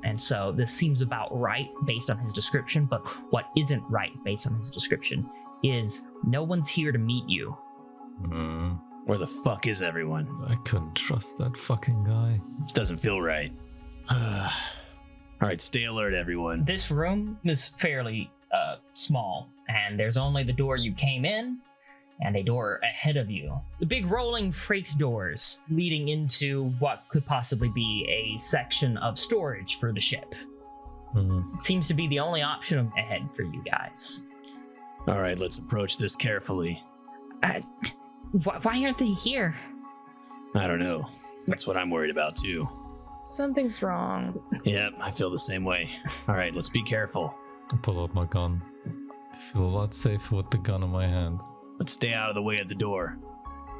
And so this seems about right based on his description, but what isn't right based on his description is no one's here to meet you.
Where the fuck is everyone?
I couldn't trust that fucking guy.
This doesn't feel right. All right, stay alert, everyone.
This room is fairly small, and there's only the door you came in and a door ahead of you. The big rolling freight doors leading into what could possibly be a section of storage for the ship. It seems to be the only option ahead for you guys.
All right, let's approach this carefully.
Why aren't they here?
I don't know. That's what I'm worried about, too.
Something's wrong.
Yep, I feel the same way. All right, let's be careful.
I pull out my gun. I feel a lot safer with the gun in my hand.
Let's stay out of the way at the door.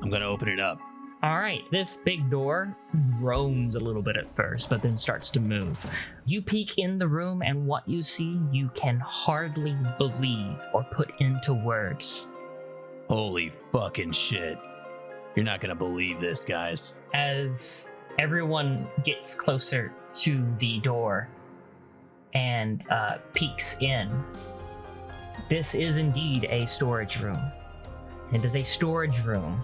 I'm gonna open it up.
All right, this big door groans a little bit at first, but then starts to move. You peek in the room, and what you see, you can hardly believe or put into words.
Holy fucking shit. You're not gonna believe this, guys.
As everyone gets closer to the door and peeks in, this is indeed a storage room. It is a storage room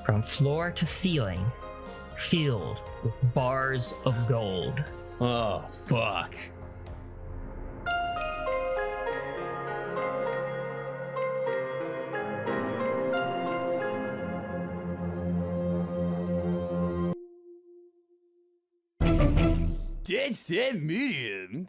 from floor to ceiling, filled with bars of gold.
Oh, fuck. That's that medium.